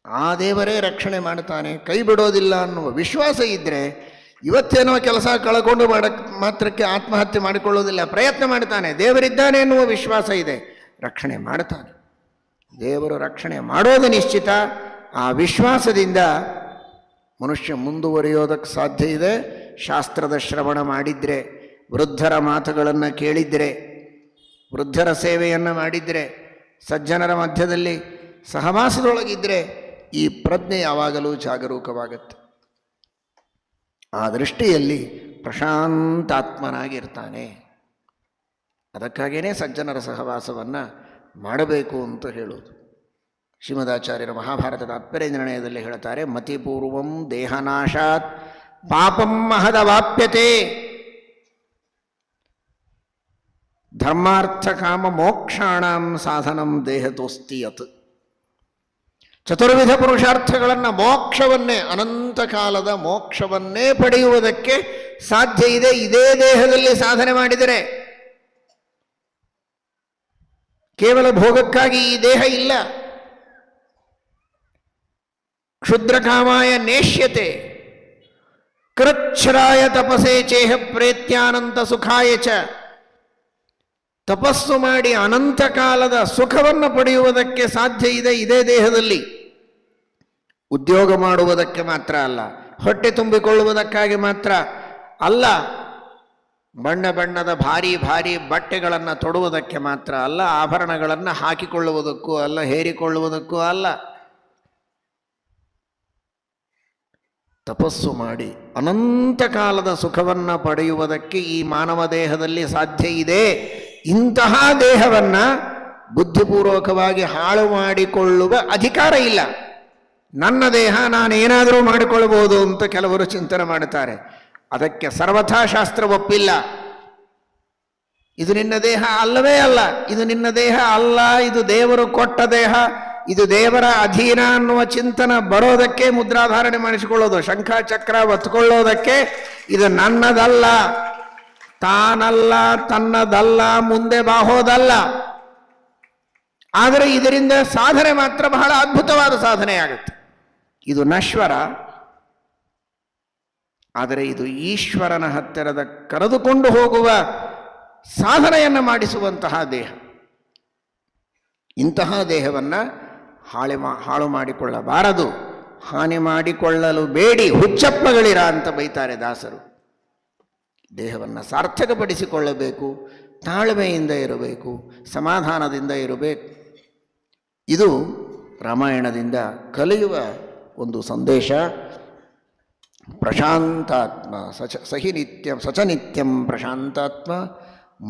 ಆ ದೇವರೇ ರಕ್ಷಣೆ ಮಾಡ್ತಾನೆ, ಕೈ ಬಿಡೋದಿಲ್ಲ ಅನ್ನುವ ವಿಶ್ವಾಸ ಇದ್ದರೆ ಇವತ್ತೇನೋ ಕೆಲಸ ಕಳ್ಕೊಂಡು ಮಾತ್ರಕ್ಕೆ ಆತ್ಮಹತ್ಯೆ ಮಾಡಿಕೊಳ್ಳೋದಿಲ್ಲ. ಪ್ರಯತ್ನ ಮಾಡ್ತಾನೆ, ದೇವರಿದ್ದಾನೆ ಎನ್ನುವ ವಿಶ್ವಾಸ ಇದೆ, ರಕ್ಷಣೆ ಮಾಡ್ತಾನೆ. ದೇವರು ರಕ್ಷಣೆ ಮಾಡೋದು ನಿಶ್ಚಿತ. ಆ ವಿಶ್ವಾಸದಿಂದ ಮನುಷ್ಯ ಮುಂದುವರಿಯೋದಕ್ಕೆ ಸಾಧ್ಯ ಇದೆ. ಶಾಸ್ತ್ರದ ಶ್ರವಣ ಮಾಡಿದರೆ, ವೃದ್ಧರ ಮಾತುಗಳನ್ನು ಕೇಳಿದರೆ, ವೃದ್ಧರ ಸೇವೆಯನ್ನು ಮಾಡಿದರೆ, ಸಜ್ಜನರ ಮಧ್ಯದಲ್ಲಿ ಸಹವಾಸದೊಳಗಿದ್ದರೆ ಈ ಪ್ರಜ್ಞೆ ಯಾವಾಗಲೂ ಜಾಗರೂಕವಾಗುತ್ತೆ. ಆ ದೃಷ್ಟಿಯಲ್ಲಿ ಪ್ರಶಾಂತಾತ್ಮನಾಗಿರ್ತಾನೆ. ಅದಕ್ಕಾಗಿಯೇ ಸಜ್ಜನರ ಸಹವಾಸವನ್ನು ಮಾಡಬೇಕು ಅಂತ ಹೇಳೋದು. ಶ್ರೀಮದಾಚಾರ್ಯರು ಮಹಾಭಾರತದ ತಾತ್ಪರ್ಯ ನಿರ್ಣಯದಲ್ಲಿ ಹೇಳ್ತಾರೆ, ಮತಿಪೂರ್ವಂ ದೇಹನಾಶಾತ್ ಪಾಪಂ ಮಹದವಾಪ್ಯತೆ ಧರ್ಮಾರ್ಥ ಕಾಮ ಮೋಕ್ಷಾಣಂ ಸಾಧನಂ ದೇಹತೋಸ್ತಿ ಯತ್. ಚತುರ್ವಿಧ ಪುರುಷಾರ್ಥಗಳನ್ನು, ಮೋಕ್ಷವನ್ನೇ, ಅನಂತ ಕಾಲದ ಮೋಕ್ಷವನ್ನೇ ಪಡೆಯುವುದಕ್ಕೆ ಸಾಧ್ಯ ಇದೆ ಇದೇ ದೇಹದಲ್ಲಿ ಸಾಧನೆ ಮಾಡಿದರೆ. ಕೇವಲ ಭೋಗಕ್ಕಾಗಿ ಈ ದೇಹ ಇಲ್ಲ. ಕ್ಷುದ್ರಕಾಮಾಯ ನೇಷ್ಯತೆ ಕೃಚ್ಛ್ರಾಯ ತಪಸೇ ಚೇಹ ಪ್ರೇತ್ಯಾನಂತ ಸುಖಾಯ ಚ. ತಪಸ್ಸು ಮಾಡಿ ಅನಂತ ಕಾಲದ ಸುಖವನ್ನು ಪಡೆಯುವುದಕ್ಕೆ ಸಾಧ್ಯ ಇದೆ ಇದೇ ದೇಹದಲ್ಲಿ. ಉದ್ಯೋಗ ಮಾಡುವುದಕ್ಕೆ ಮಾತ್ರ ಅಲ್ಲ, ಹೊಟ್ಟೆ ತುಂಬಿಕೊಳ್ಳುವುದಕ್ಕಾಗಿ ಮಾತ್ರ ಅಲ್ಲ, ಬಣ್ಣ ಬಣ್ಣದ ಭಾರಿ ಭಾರಿ ಬಟ್ಟೆಗಳನ್ನು ತೊಡುವುದಕ್ಕೆ ಮಾತ್ರ ಅಲ್ಲ, ಆಭರಣಗಳನ್ನು ಹಾಕಿಕೊಳ್ಳುವುದಕ್ಕೂ ಅಲ್ಲ, ಹೇರಿಕೊಳ್ಳುವುದಕ್ಕೂ ಅಲ್ಲ. ತಪಸ್ಸು ಮಾಡಿ ಅನಂತ ಕಾಲದ ಸುಖವನ್ನು ಪಡೆಯುವುದಕ್ಕೆ ಈ ಮಾನವ ದೇಹದಲ್ಲಿ ಸಾಧ್ಯ ಇದೆ. ಇಂತಹ ದೇಹವನ್ನು ಬುದ್ಧಿಪೂರ್ವಕವಾಗಿ ಹಾಳು ಮಾಡಿಕೊಳ್ಳುವ ಅಧಿಕಾರ ಇಲ್ಲ. ನನ್ನ ದೇಹ ನಾನೇನಾದರೂ ಮಾಡಿಕೊಳ್ಳಬಹುದು ಅಂತ ಕೆಲವರು ಚಿಂತನೆ ಮಾಡುತ್ತಾರೆ. ಅದಕ್ಕೆ ಸರ್ವಥಾ ಶಾಸ್ತ್ರ ಒಪ್ಪಿಲ್ಲ. ಇದು ನಿನ್ನ ದೇಹ ಅಲ್ಲವೇ ಅಲ್ಲ, ಇದು ನಿನ್ನ ದೇಹ ಅಲ್ಲ, ಇದು ದೇವರು ಕೊಟ್ಟ ದೇಹ, ಇದು ದೇವರ ಅಧೀನ ಅನ್ನುವ ಚಿಂತನ ಬರೋದಕ್ಕೆ ಮುದ್ರಾಧಾರಣೆ ಮಾಡಿಸಿಕೊಳ್ಳೋದು, ಶಂಖ ಚಕ್ರ ಒತ್ಕೊಳ್ಳೋದಕ್ಕೆ ಇದು ನನ್ನದಲ್ಲ, ತಾನಲ್ಲ, ತನ್ನದಲ್ಲ, ಮುಂದೆ ಬಾಹೋದಲ್ಲ. ಆದರೆ ಇದರಿಂದ ಸಾಧನೆ ಮಾತ್ರ ಬಹಳ ಅದ್ಭುತವಾದ ಸಾಧನೆಯಾಗುತ್ತೆ. ಇದು ನಶ್ವರ, ಆದರೆ ಇದು ಈಶ್ವರನ ಹತ್ತಿರದ ಕರೆದುಕೊಂಡು ಹೋಗುವ ಸಾಧನೆಯನ್ನು ಮಾಡಿಸುವಂತಹ ದೇಹ. ಇಂತಹ ದೇಹವನ್ನು ಹಾಳು ಮಾಡಿಕೊಳ್ಳಬಾರದು, ಹಾನಿ ಮಾಡಿಕೊಳ್ಳಲು ಬೇಡಿ ಹುಚ್ಚಪ್ಪಗಳಿರ ಅಂತ ಬೈತಾರೆ ದಾಸರು. ದೇಹವನ್ನು ಸಾರ್ಥಕಪಡಿಸಿಕೊಳ್ಳಬೇಕು, ತಾಳ್ಮೆಯಿಂದ ಇರಬೇಕು, ಸಮಾಧಾನದಿಂದ ಇರಬೇಕು. ಇದು ರಾಮಾಯಣದಿಂದ ಕಲಿಯುವ ಒಂದು ಸಂದೇಶ. ಪ್ರಶಾಂತಾತ್ಮ ಸಹಿ ನಿತ್ಯಂ ಸಚ ನಿತ್ಯಂ ಪ್ರಶಾಂತಾತ್ಮ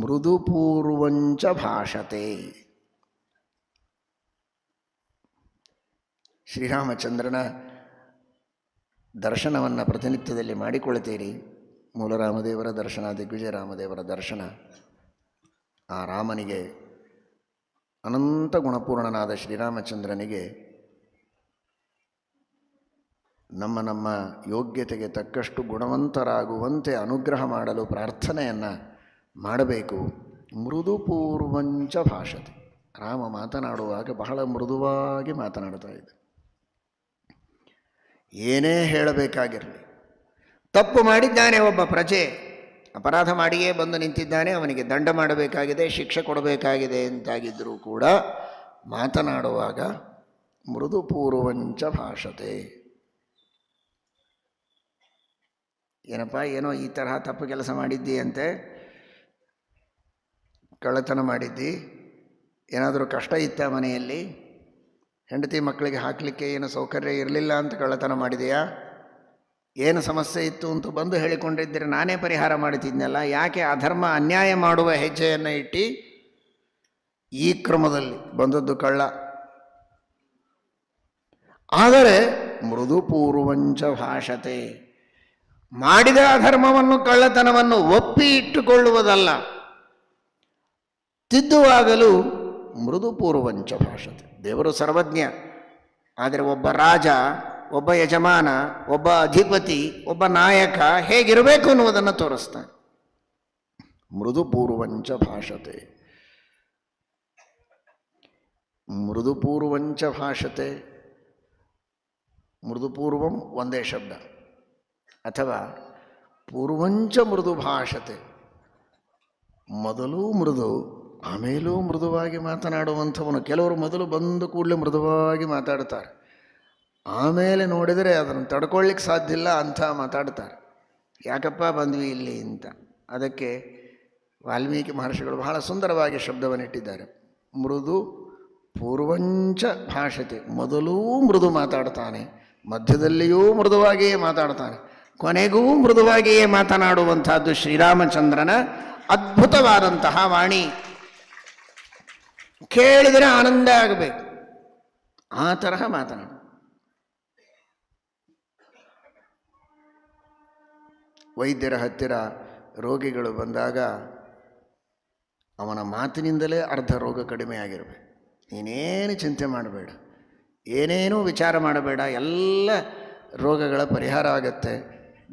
ಮೃದುಪೂರ್ವಂಚ ಭಾಷತೆ. ಶ್ರೀರಾಮಚಂದ್ರನ ದರ್ಶನವನ್ನು ಪ್ರತಿನಿತ್ಯದಲ್ಲಿ ಮಾಡಿಕೊಳ್ತೀರಿ. ಮೂಲರಾಮದೇವರ ದರ್ಶನ, ದಿಗ್ವಿಜಯ ರಾಮದೇವರ ದರ್ಶನ. ಆ ರಾಮನಿಗೆ, ಅನಂತ ಗುಣಪೂರ್ಣನಾದ ಶ್ರೀರಾಮಚಂದ್ರನಿಗೆ ನಮ್ಮ ಯೋಗ್ಯತೆಗೆ ತಕ್ಕಷ್ಟು ಗುಣವಂತರಾಗುವಂತೆ ಅನುಗ್ರಹ ಮಾಡಲು ಪ್ರಾರ್ಥನೆಯನ್ನು ಮಾಡಬೇಕು. ಮೃದುಪೂರ್ವಂಚ ಭಾಷತೆ. ರಾಮ ಮಾತನಾಡುವಾಗ ಬಹಳ ಮೃದುವಾಗಿ ಮಾತನಾಡ್ತಾ ಇದ್ದ. ಏನೇ ಹೇಳಬೇಕಾಗಿರಲಿ, ತಪ್ಪು ಮಾಡಿದ್ದಾನೆ ಒಬ್ಬ ಪ್ರಜೆ, ಅಪರಾಧ ಮಾಡಿಯೇ ಬಂದು ನಿಂತಿದ್ದಾನೆ, ಅವನಿಗೆ ದಂಡ ಮಾಡಬೇಕಾಗಿದೆ, ಶಿಕ್ಷೆ ಕೊಡಬೇಕಾಗಿದೆ ಅಂತಾಗಿದ್ದರೂ ಕೂಡ ಮಾತನಾಡುವಾಗ ಮೃದುಪೂರ್ವಂಚ ಭಾಷತೆ. ಏನಪ್ಪ, ಏನೋ ಈ ತರಹ ತಪ್ಪು ಕೆಲಸ ಮಾಡಿದ್ದಿ ಅಂತೆ, ಕಳ್ಳತನ ಮಾಡಿದ್ದಿ, ಏನಾದರೂ ಕಷ್ಟ ಇತ್ತ ಮನೆಯಲ್ಲಿ, ಹೆಂಡತಿ ಮಕ್ಕಳಿಗೆ ಹಾಕಲಿಕ್ಕೆ ಏನು ಸೌಕರ್ಯ ಇರಲಿಲ್ಲ ಅಂತ ಕಳ್ಳತನ ಮಾಡಿದೆಯಾ, ಏನು ಸಮಸ್ಯೆ ಇತ್ತು ಅಂತ ಬಂದು ಹೇಳಿಕೊಂಡಿದ್ದರೆ ನಾನೇ ಪರಿಹಾರ ಮಾಡ್ತಿದ್ನಲ್ಲ, ಯಾಕೆ ಅಧರ್ಮ ಅನ್ಯಾಯ ಮಾಡುವ ಹೆಜ್ಜೆಯನ್ನು ಇಟ್ಟು ಈ ಕ್ರಮದಲ್ಲಿ ಬಂದದ್ದು ಕಳ್ಳ. ಆದರೆ ಮೃದುಪೂರ್ವಂಚ ಭಾಷತೆ. ಮಾಡಿದ ಅಧರ್ಮವನ್ನು, ಕಳ್ಳತನವನ್ನು ಒಪ್ಪಿ ಇಟ್ಟುಕೊಳ್ಳುವುದಲ್ಲ, ತಿದ್ದುವಾಗಲೂ ಮೃದುಪೂರ್ವಂಚ ಭಾಷತೆ. ದೇವರು ಸರ್ವಜ್ಞ, ಆದರೆ ಒಬ್ಬ ರಾಜ, ಒಬ್ಬ ಯಜಮಾನ, ಒಬ್ಬ ಅಧಿಪತಿ, ಒಬ್ಬ ನಾಯಕ ಹೇಗಿರಬೇಕು ಅನ್ನುವುದನ್ನು ತೋರಿಸ್ತಾನೆ. ಮೃದುಪೂರ್ವಂಚ ಭಾಷತೆ. ಮೃದುಪೂರ್ವಂಚ ಭಾಷತೆ. ಮೃದುಪೂರ್ವಂ ಒಂದೇ ಶಬ್ದ, ಅಥವಾ ಪೂರ್ವಂಚ ಮೃದು ಭಾಷತೆ. ಮೊದಲು ಮೃದು, ಆಮೇಲೂ ಮೃದುವಾಗಿ ಮಾತನಾಡುವಂಥವನು. ಕೆಲವರು ಮೊದಲು ಬಂದು ಕೂಡಲೇ ಮೃದುವಾಗಿ ಮಾತಾಡ್ತಾರೆ, ಆಮೇಲೆ ನೋಡಿದರೆ ಅದನ್ನು ತಡ್ಕೊಳ್ಳಿಕ್ಕೆ ಸಾಧ್ಯ ಇಲ್ಲ ಅಂಥ ಮಾತಾಡ್ತಾರೆ. ಯಾಕಪ್ಪ ಬಂದ್ವಿ ಇಲ್ಲಿ ಅಂತ. ಅದಕ್ಕೆ ವಾಲ್ಮೀಕಿ ಮಹರ್ಷಿಗಳು ಬಹಳ ಸುಂದರವಾಗಿ ಶಬ್ದವನ್ನಿಟ್ಟಿದ್ದಾರೆ. ಮೃದು ಪೂರ್ವಂಚ ಭಾಷತೆ. ಮೊದಲೂ ಮೃದು ಮಾತಾಡ್ತಾನೆ, ಮಧ್ಯದಲ್ಲಿಯೂ ಮೃದುವಾಗಿಯೇ ಮಾತಾಡ್ತಾನೆ, ಕೊನೆಗೂ ಮೃದುವಾಗಿಯೇ ಮಾತನಾಡುವಂತಹದ್ದು ಶ್ರೀರಾಮಚಂದ್ರನ ಅದ್ಭುತವಾದಂತಹ ವಾಣಿ. ಕೇಳಿದರೆ ಆನಂದ ಆಗಬೇಕು, ಆ ತರಹ ಮಾತನಾಡು. ವೈದ್ಯರ ಹತ್ತಿರ ರೋಗಿಗಳು ಬಂದಾಗ ಅವನ ಮಾತಿನಿಂದಲೇ ಅರ್ಧ ರೋಗ ಕಡಿಮೆ ಆಗಿರಬೇಕು. ನೀನೇನು ಚಿಂತೆ ಮಾಡಬೇಡ, ಏನೇನೂ ವಿಚಾರ ಮಾಡಬೇಡ, ಎಲ್ಲ ರೋಗಗಳ ಪರಿಹಾರ ಆಗತ್ತೆ.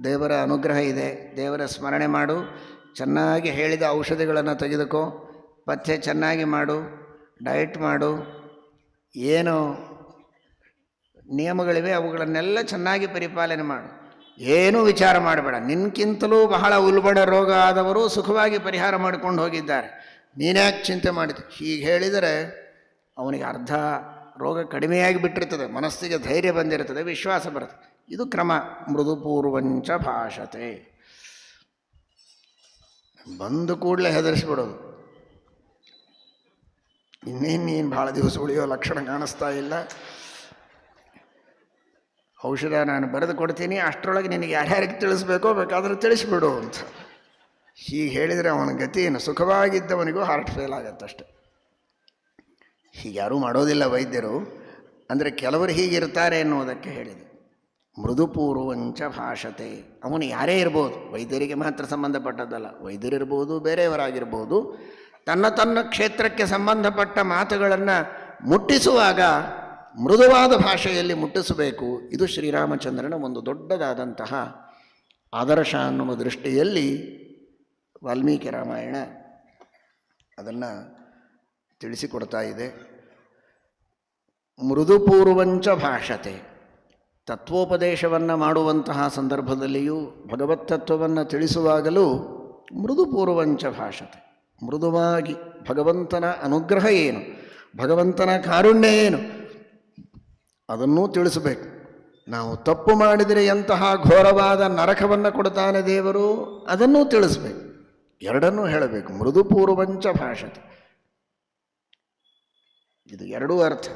ದೇವರ ಅನುಗ್ರಹ ಇದೆ, ದೇವರ ಸ್ಮರಣೆ ಮಾಡು, ಚೆನ್ನಾಗಿ ಹೇಳಿದ ಔಷಧಿಗಳನ್ನು ತೆಗೆದುಕೋ, ಪಥ್ಯ ಚೆನ್ನಾಗಿ ಮಾಡು, ಡಯಟ್ ಮಾಡು, ಏನು ನಿಯಮಗಳಿವೆ ಅವುಗಳನ್ನೆಲ್ಲ ಚೆನ್ನಾಗಿ ಪರಿಪಾಲನೆ ಮಾಡು, ಏನೂ ವಿಚಾರ ಮಾಡಬೇಡ. ನಿನ್ಕಿಂತಲೂ ಬಹಳ ಉಲ್ಬಣ ರೋಗ ಆದವರು ಸುಖವಾಗಿ ಪರಿಹಾರ ಮಾಡಿಕೊಂಡು ಹೋಗಿದ್ದಾರೆ, ನೀನ್ಯಾಕೆ ಚಿಂತೆ ಮಾಡಿದೆ. ಹೀಗೆ ಹೇಳಿದರೆ ಅವನಿಗೆ ಅರ್ಧ ರೋಗ ಕಡಿಮೆಯಾಗಿ ಬಿಟ್ಟಿರ್ತದೆ, ಮನಸ್ಸಿಗೆ ಧೈರ್ಯ ಬಂದಿರ್ತದೆ, ವಿಶ್ವಾಸ ಬರ್ತದೆ. ಇದು ಕ್ರಮ. ಮೃದುಪೂರ್ವಂಚ ಭಾಷತೆ. ಬಂದು ಕೂಡಲೇ ಹೆದರಿಸ್ಬಿಡೋದು, ಇನ್ನೇನು ನೀನು ಭಾಳ ದಿವಸ ಉಳಿಯೋ ಲಕ್ಷಣ ಕಾಣಿಸ್ತಾ ಇಲ್ಲ, ಔಷಧ ನಾನು ಬರೆದು ಕೊಡ್ತೀನಿ, ಅಷ್ಟರೊಳಗೆ ನಿನಗೆ ಯಾರ್ಯಾರಿಗೆ ತಿಳಿಸ್ಬೇಕೋ ಬೇಕಾದರೂ ತಿಳಿಸ್ಬಿಡು ಅಂತ. ಹೀಗೆ ಹೇಳಿದರೆ ಅವನ ಗತಿ ಏನು? ಸುಖವಾಗಿದ್ದವನಿಗೂ ಹಾರ್ಟ್ ಫೇಲ್ ಆಗತ್ತಷ್ಟೆ. ಹೀಗೆ ಯಾರೂ ಮಾಡೋದಿಲ್ಲ ವೈದ್ಯರು, ಅಂದರೆ ಕೆಲವರು ಹೀಗಿರ್ತಾರೆ ಎನ್ನುವುದಕ್ಕೆ ಹೇಳಿದೆ. ಮೃದುಪೂರ್ವಂಚ ಭಾಷತೆ. ಅವನು ಯಾರೇ ಇರ್ಬೋದು, ವೈದ್ಯರಿಗೆ ಮಾತ್ರ ಸಂಬಂಧಪಟ್ಟದ್ದಲ್ಲ, ವೈದ್ಯರಿರ್ಬೋದು, ಬೇರೆಯವರಾಗಿರ್ಬೋದು, ತನ್ನ ತನ್ನ ಕ್ಷೇತ್ರಕ್ಕೆ ಸಂಬಂಧಪಟ್ಟ ಮಾತುಗಳನ್ನು ಮುಟ್ಟಿಸುವಾಗ ಮೃದುವಾದ ಭಾಷೆಯಲ್ಲಿ ಮುಟ್ಟಿಸಬೇಕು. ಇದು ಶ್ರೀರಾಮಚಂದ್ರನ ಒಂದು ದೊಡ್ಡದಾದಂತಹ ಆದರ್ಶ ಅನ್ನುವ ದೃಷ್ಟಿಯಲ್ಲಿ ವಾಲ್ಮೀಕಿ ರಾಮಾಯಣ ಅದನ್ನು ತಿಳಿಸಿಕೊಡ್ತಾ ಇದೆ. ಮೃದುಪೂರ್ವಂಚ ಭಾಷತೆ. ತತ್ವೋಪದೇಶವನ್ನು ಮಾಡುವಂತಹ ಸಂದರ್ಭದಲ್ಲಿಯೂ ಭಗವತ್ ತತ್ವವನ್ನು ತಿಳಿಸುವಾಗಲೂ ಮೃದುಪೂರ್ವಂಚ ಭಾಷತೆ, ಮೃದುವಾಗಿ ಭಗವಂತನ ಅನುಗ್ರಹ ಏನು, ಭಗವಂತನ ಕಾರುಣ್ಯ ಏನು ಅದನ್ನೂ ತಿಳಿಸಬೇಕು. ನಾವು ತಪ್ಪು ಮಾಡಿದರೆ ಎಂತಹ ಘೋರವಾದ ನರಕವನ್ನು ಕೊಡ್ತಾನೆ ದೇವರು, ಅದನ್ನೂ ತಿಳಿಸ್ಬೇಕು. ಎರಡನ್ನೂ ಹೇಳಬೇಕು. ಮೃದುಪೂರ್ವಂಚ ಭಾಷತೆ, ಇದು ಎರಡೂ ಅರ್ಥ.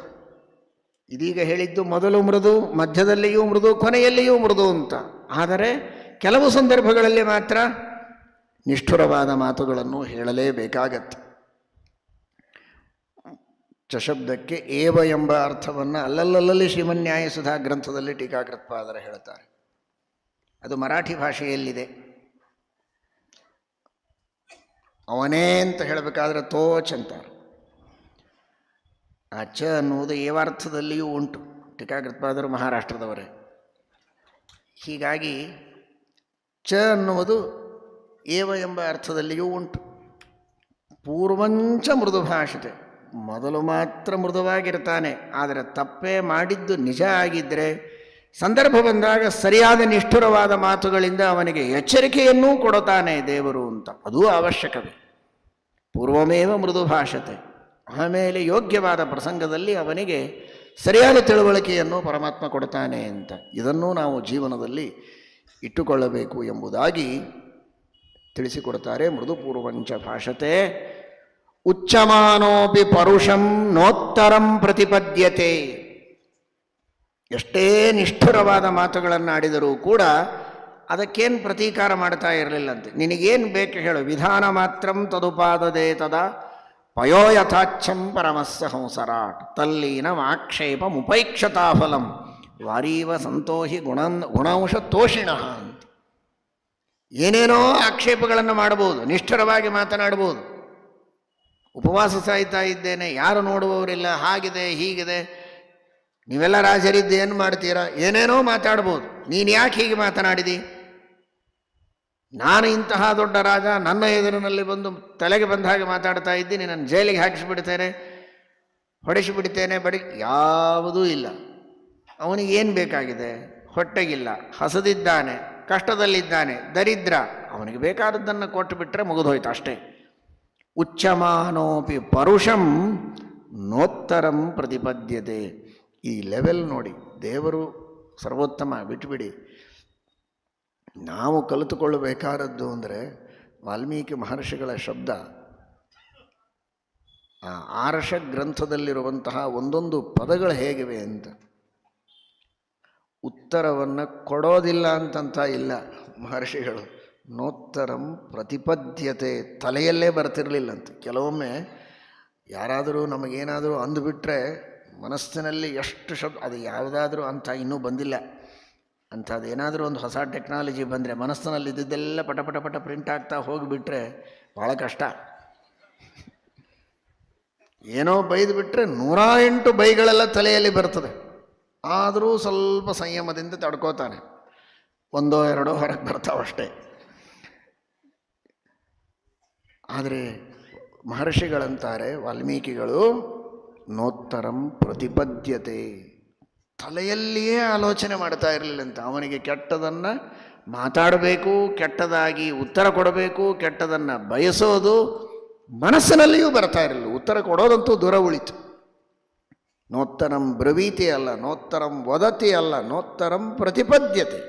ಇದೀಗ ಹೇಳಿದ್ದು ಮೊದಲು ಮೃದು, ಮಧ್ಯದಲ್ಲಿಯೂ ಮೃದು, ಕೊನೆಯಲ್ಲಿಯೂ ಮೃದು ಅಂತ. ಆದರೆ ಕೆಲವು ಸಂದರ್ಭಗಳಲ್ಲಿ ಮಾತ್ರ ನಿಷ್ಠುರವಾದ ಮಾತುಗಳನ್ನು ಹೇಳಲೇಬೇಕಾಗತ್ತೆ. ಚಶಬ್ದಕ್ಕೆ ಏವ ಎಂಬ ಅರ್ಥವನ್ನು ಅಲ್ಲಲ್ಲಲ್ಲಿ ಶ್ರೀಮನ್ಯಾಯಸುಧಾ ಗ್ರಂಥದಲ್ಲಿ ಟೀಕಾಕೃತ್ಪಾದರು ಹೇಳ್ತಾರೆ. ಅದು ಮರಾಠಿ ಭಾಷೆಯಲ್ಲಿದೆ. ಅವನೇ ಅಂತ ಹೇಳಬೇಕಾದ್ರೆ ತೋಚ್ ಅಂತಾರೆ. ಆ ಚ ಅನ್ನುವುದು ಏವಾರ್ಥದಲ್ಲಿಯೂ ಉಂಟು. ಟೀಕಾಕೃತ್ಪಾದರು ಮಹಾರಾಷ್ಟ್ರದವರೇ. ಹೀಗಾಗಿ ಚ ಅನ್ನುವುದು ಏವ ಎಂಬ ಅರ್ಥದಲ್ಲಿಯೂ ಉಂಟು. ಪೂರ್ವಂಚ ಮೃದು ಭಾಷತೆ, ಮೊದಲು ಮಾತ್ರ ಮೃದುವಾಗಿರ್ತಾನೆ, ಆದರೆ ತಪ್ಪೇ ಮಾಡಿದ್ದು ನಿಜ ಆಗಿದ್ದರೆ ಸಂದರ್ಭ ಬಂದಾಗ ಸರಿಯಾದ ನಿಷ್ಠುರವಾದ ಮಾತುಗಳಿಂದ ಅವನಿಗೆ ಎಚ್ಚರಿಕೆಯನ್ನೂ ಕೊಡುತ್ತಾನೆ ದೇವರು ಅಂತ. ಅದೂ ಅವಶ್ಯಕವೇ. ಪೂರ್ವಮೇವ ಮೃದು ಭಾಷತೆ. ಆಮೇಲೆ ಯೋಗ್ಯವಾದ ಪ್ರಸಂಗದಲ್ಲಿ ಅವನಿಗೆ ಸರಿಯಾದ ತಿಳುವಳಿಕೆಯನ್ನು ಪರಮಾತ್ಮ ಕೊಡ್ತಾನೆ ಅಂತ. ಇದನ್ನೂ ನಾವು ಜೀವನದಲ್ಲಿ ಇಟ್ಟುಕೊಳ್ಳಬೇಕು ಎಂಬುದಾಗಿ ತಿಳಿಸಿಕೊಡ್ತಾರೆ. ಮೃದುಪೂರ್ವಂಚ ಭಾಷತೆ. ಉಚ್ಚಮಾನೋಪಿ ಪರುಷಂ ನೋತ್ತರಂ ಪ್ರತಿಪದ್ಯತೆ. ಎಷ್ಟೇ ನಿಷ್ಠುರವಾದ ಮಾತುಗಳನ್ನು ಆಡಿದರೂ ಕೂಡ ಅದಕ್ಕೇನು ಪ್ರತೀಕಾರ ಮಾಡ್ತಾ ಇರಲಿಲ್ಲಂತೆ. ನಿನಗೇನು ಬೇಕು ಹೇಳು, ವಿಧಾನ ಮಾತ್ರಂ ತದುಪಾದದೆ ತದಾ ಪಯೋ ಯಥಾಚ್ಛಂ ಪರಮಸ್ಸ ಹಂಸರಾಟ್ ತಲ್ಲೀನ ಆಕ್ಷೇಪ ಮುಪೈಕ್ಷತಾಫಲಂ ವಾರೀವ ಸಂತೋಹಿ ಗುಣಾಂಶ ತೋಷಿಣ ಅಂತ. ಏನೇನೋ ಆಕ್ಷೇಪಗಳನ್ನು ಮಾಡಬಹುದು, ನಿಷ್ಠುರವಾಗಿ ಮಾತನಾಡ್ಬೋದು. ಉಪವಾಸ ಸಾಯ್ತಾ ಇದ್ದೇನೆ, ಯಾರು ನೋಡುವವರಿಲ್ಲ, ಹಾಗಿದೆ ಹೀಗಿದೆ, ನೀವೆಲ್ಲ ರಾಜರಿದ್ದು ಏನು ಮಾಡ್ತೀರಾ, ಏನೇನೋ ಮಾತಾಡ್ಬೋದು. ನೀನು ಯಾಕೆ ಹೀಗೆ ಮಾತನಾಡಿದಿ, ನಾನು ಇಂತಹ ದೊಡ್ಡ ರಾಜ, ನನ್ನ ಎದುರಿನಲ್ಲಿ ಬಂದು ತಲೆಗೆ ಬಂದ ಹಾಗೆ ಮಾತಾಡ್ತಾ ಇದ್ದೀನಿ, ನಾನು ಜೈಲಿಗೆ ಹಾಕಿಸಿಬಿಡ್ತೇನೆ, ಹೊಡೆಸಿಬಿಡ್ತೇನೆ, ಯಾವುದೂ ಇಲ್ಲ. ಅವನಿಗೆ ಏನು ಬೇಕಾಗಿದೆ? ಹೊಟ್ಟೆಗಿಲ್ಲ, ಹಸದಿದ್ದಾನೆ, ಕಷ್ಟದಲ್ಲಿದ್ದಾನೆ, ದರಿದ್ರ. ಅವನಿಗೆ ಬೇಕಾದದ್ದನ್ನು ಕೊಟ್ಟು ಬಿಟ್ಟರೆ ಮುಗಿದೋಯ್ತು ಅಷ್ಟೇ. ಉಚ್ಚಮಾನೋಪಿ ಪರುಷಂ ನೋತ್ತರಂ ಪ್ರತಿಪದ್ಯತೆ. ಈ ಲೆವೆಲ್ ನೋಡಿ, ದೇವರು ಸರ್ವೋತ್ತಮ ಬಿಟ್ಟುಬಿಡಿ. ನಾವು ಕಲಿತುಕೊಳ್ಳಬೇಕಾದದ್ದು ಅಂದರೆ ವಾಲ್ಮೀಕಿ ಮಹರ್ಷಿಗಳ ಶಬ್ದ. ಆ ಆರ್ಷ ಗ್ರಂಥದಲ್ಲಿರುವಂತಹ ಒಂದೊಂದು ಪದಗಳು ಹೇಗಿವೆ ಅಂತ. ಉತ್ತರವನ್ನು ಕೊಡೋದಿಲ್ಲ ಅಂತಂತ ಇಲ್ಲ ಮಹರ್ಷಿಗಳು. ನೋತ್ತರಂ ಪ್ರತಿಪದ್ಯತೆ, ತಲೆಯಲ್ಲೇ ಬರ್ತಿರಲಿಲ್ಲಂತೆ. ಕೆಲವೊಮ್ಮೆ ಯಾರಾದರೂ ನಮಗೇನಾದರೂ ಅಂದುಬಿಟ್ರೆ ಮನಸ್ಸಿನಲ್ಲಿ ಎಷ್ಟು ಶಬ್ದ, ಅದು ಯಾವುದಾದ್ರೂ ಅಂತ ಇನ್ನೂ ಬಂದಿಲ್ಲ ಅಂಥದ್ದು ಏನಾದರೂ ಒಂದು ಹೊಸ ಟೆಕ್ನಾಲಜಿ ಬಂದರೆ ಮನಸ್ಸಿನಲ್ಲಿ ಇದ್ದಿದ್ದೆಲ್ಲ ಪಟ ಪಟ ಪಟ ಪ್ರಿಂಟ್ ಆಗ್ತಾ ಹೋಗಿಬಿಟ್ರೆ ಭಾಳ ಕಷ್ಟ. ಏನೋ ಬೈದು ಬಿಟ್ಟರೆ 108 ಬೈಗಳೆಲ್ಲ ತಲೆಯಲ್ಲಿ ಬರ್ತದೆ. ಆದರೂ ಸ್ವಲ್ಪ ಸಂಯಮದಿಂದ ತಡ್ಕೋತಾನೆ, ಒಂದೋ ಎರಡೋ ಹೊರಗೆ ಬರ್ತಾವಷ್ಟೇ. ಆದರೆ ಮಹರ್ಷಿಗಳಂತಾರೆ, ವಾಲ್ಮೀಕಿಗಳು, ನೋತ್ತರಂ ಪ್ರತಿಪದ್ಯತೆ, ತಲೆಯಲ್ಲಿಯೇ ಆಲೋಚನೆ ಮಾಡ್ತಾ ಇರಲಿಲ್ಲಂತ. ಅವನಿಗೆ ಕೆಟ್ಟದನ್ನು ಮಾತಾಡಬೇಕು, ಕೆಟ್ಟದಾಗಿ ಉತ್ತರ ಕೊಡಬೇಕು, ಕೆಟ್ಟದನ್ನು ಬಯಸೋದು ಮನಸ್ಸಿನಲ್ಲಿಯೂ ಬರ್ತಾ ಇರಲಿಲ್ಲ. ಉತ್ತರ ಕೊಡೋದಂತೂ ದೂರ ಉಳಿತು. ನೋತ್ತರಂ ಬ್ರವೀತಿ ಅಲ್ಲ, ನೋತ್ತರಂ ವದತಿ ಅಲ್ಲ, ನೋತ್ತರಂ ಪ್ರತಿಪದ್ಯತೆ.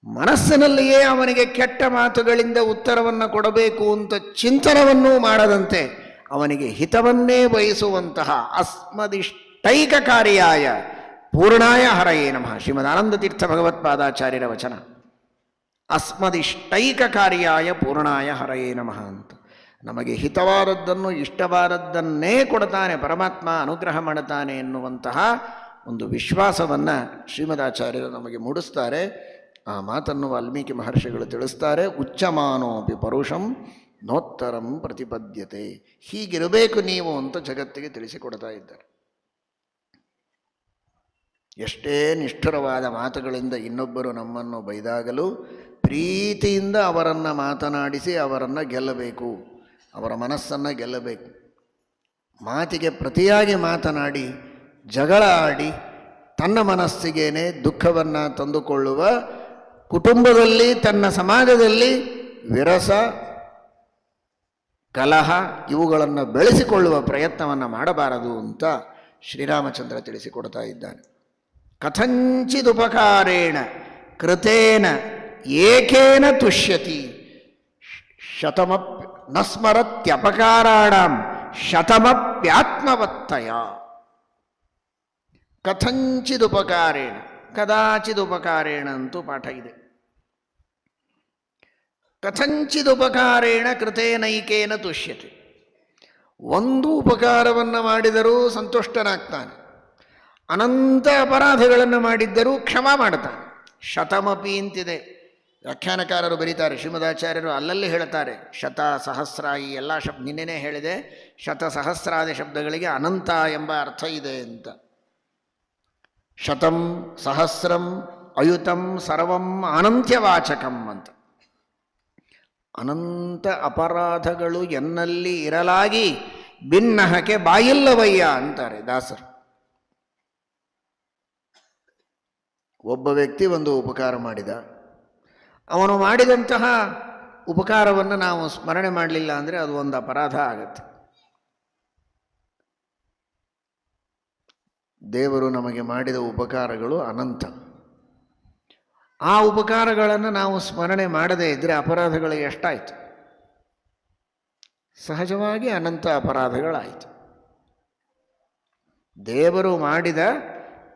ಮನಸ್ಸಿನಲ್ಲಿಯೇ ಅವನಿಗೆ ಕೆಟ್ಟ ಮಾತುಗಳಿಂದ ಉತ್ತರವನ್ನು ಕೊಡಬೇಕು ಅಂತ ಚಿಂತನವನ್ನೂ ಮಾಡದಂತೆ ಅವನಿಗೆ ಹಿತವನ್ನೇ ಬಯಸುವಂತಹ ಅಸ್ಮದಿಷ್ಟೈಕಕಾರಿಯಾಯ ಪೂರ್ಣಾಯ ಹರಯೇ ನಮಃ. ಶ್ರೀಮದ್ ಆನಂದತೀರ್ಥ ಭಗವತ್ಪಾದಾಚಾರ್ಯರ ವಚನ. ಅಸ್ಮದಿಷ್ಟೈಕಕಾರಿಯಾಯ ಪೂರ್ಣಾಯ ಹರಯೇ ನಮಃ ಅಂತ. ನಮಗೆ ಹಿತವಾದದ್ದನ್ನು, ಇಷ್ಟವಾದದ್ದನ್ನೇ ಕೊಡ್ತಾನೆ ಪರಮಾತ್ಮ, ಅನುಗ್ರಹ ಮಾಡುತ್ತಾನೆ ಎನ್ನುವಂತಹ ಒಂದು ವಿಶ್ವಾಸವನ್ನು ಶ್ರೀಮದಾಚಾರ್ಯರು ನಮಗೆ ಮೂಡಿಸ್ತಾರೆ. ಆ ಮಾತನ್ನು ವಾಲ್ಮೀಕಿ ಮಹರ್ಷಿಗಳು ತಿಳಿಸ್ತಾರೆ. ಉಚ್ಚಮಾನೋಪಿ ಪರುಷಂ ನೋತ್ತರಂ ಪ್ರತಿಪದ್ಯತೆ. ಹೀಗಿರಬೇಕು ನೀವು ಅಂತ ಜಗತ್ತಿಗೆ ತಿಳಿಸಿಕೊಡ್ತಾ ಇದ್ದಾರೆ. ಎಷ್ಟೇ ನಿಷ್ಠುರವಾದ ಮಾತುಗಳಿಂದ ಇನ್ನೊಬ್ಬರು ನಮ್ಮನ್ನು ಬೈದಾಗಲೂ ಪ್ರೀತಿಯಿಂದ ಅವರನ್ನು ಮಾತನಾಡಿಸಿ ಅವರನ್ನು ಗೆಲ್ಲಬೇಕು, ಅವರ ಮನಸ್ಸನ್ನು ಗೆಲ್ಲಬೇಕು. ಮಾತಿಗೆ ಪ್ರತಿಯಾಗಿ ಮಾತನಾಡಿ ಜಗಳ ಆಡಿ ತನ್ನ ಮನಸ್ಸಿಗೇನೆ ದುಃಖವನ್ನು ತಂದುಕೊಳ್ಳುವ, ಕುಟುಂಬದಲ್ಲಿ ತನ್ನ ಸಮಾಜದಲ್ಲಿ ವಿರಸ ಕಲಹ ಇವುಗಳನ್ನು ಬೆಳೆಸಿಕೊಳ್ಳುವ ಪ್ರಯತ್ನವನ್ನು ಮಾಡಬಾರದು ಅಂತ ಶ್ರೀರಾಮಚಂದ್ರ ತಿಳಿಸಿಕೊಡ್ತಾ ಇದ್ದಾನೆ. ಕಥಂಚಿದುಪಕಾರೇಣ ಕೃತೇನ ಏಕೇನ ತುಷ್ಯತಿ ಶತಮಪ್ ನ ಸ್ಮರತ್ಯಪಕಾರಾಣಂ ಶತಮಪ್ಯಾತ್ಮವತ್ತಯ. ಕಥಂಚಿದುಪಕಾರೇಣ, ಕದಾಚಿದುಪಕಾರೇಣ ಅಂತೂ ಪಾಠ ಇದೆ. ಕಥಂಚಿದುಪಕಾರೇಣ ಕೃತೇನೈಕೇನ ತುಷ್ಯತೆ. ಒಂದು ಉಪಕಾರವನ್ನು ಮಾಡಿದರೂ ಸಂತುಷ್ಟನಾಗ್ತಾನೆ, ಅನಂತ ಅಪರಾಧಗಳನ್ನು ಮಾಡಿದ್ದರೂ ಕ್ಷಮಾ ಮಾಡ್ತಾನೆ. ಶತಮಪಿ ಅಂತಿದೆ. ವ್ಯಾಖ್ಯಾನಕಾರರು ಬರೀತಾರೆ, ಶ್ರೀಮದಾಚಾರ್ಯರು ಅಲ್ಲಲ್ಲಿ ಹೇಳ್ತಾರೆ, ಶತ ಸಹಸ್ರ ಈ ಎಲ್ಲ ನಿನ್ನೆನೇ ಹೇಳಿದೆ, ಶತ ಸಹಸ್ರಾದಿ ಶಬ್ದಗಳಿಗೆ ಅನಂತ ಎಂಬ ಅರ್ಥ ಇದೆ ಅಂತ. ಶತಂ ಸಹಸ್ರಂ ಅಯುತಂ ಸರ್ವಂ ಅನಂತ್ಯವಾಚಕಂ ಅಂತ. ಅನಂತ ಅಪರಾಧಗಳು ಎನ್ನಲ್ಲಿ ಇರಲಾಗಿ ಭಿನ್ನಹಕ್ಕೆ ಬಾಯಿಲ್ಲವಯ್ಯ ಅಂತಾರೆ ದಾಸರು. ಒಬ್ಬ ವ್ಯಕ್ತಿ ಒಂದು ಉಪಕಾರ ಮಾಡಿದ, ಅವನು ಮಾಡಿದಂತಹ ಉಪಕಾರವನ್ನು ನಾವು ಸ್ಮರಣೆ ಮಾಡಲಿಲ್ಲ ಅಂದರೆ ಅದು ಒಂದು ಅಪರಾಧ ಆಗತ್ತೆ. ದೇವರು ನಮಗೆ ಮಾಡಿದ ಉಪಕಾರಗಳು ಅನಂತ. ಆ ಉಪಕಾರಗಳನ್ನು ನಾವು ಸ್ಮರಣೆ ಮಾಡದೇ ಇದ್ದರೆ ಅಪರಾಧಗಳು ಎಷ್ಟಾಯಿತು? ಸಹಜವಾಗಿ ಅನಂತ ಅಪರಾಧಗಳಾಯಿತು. ದೇವರು ಮಾಡಿದ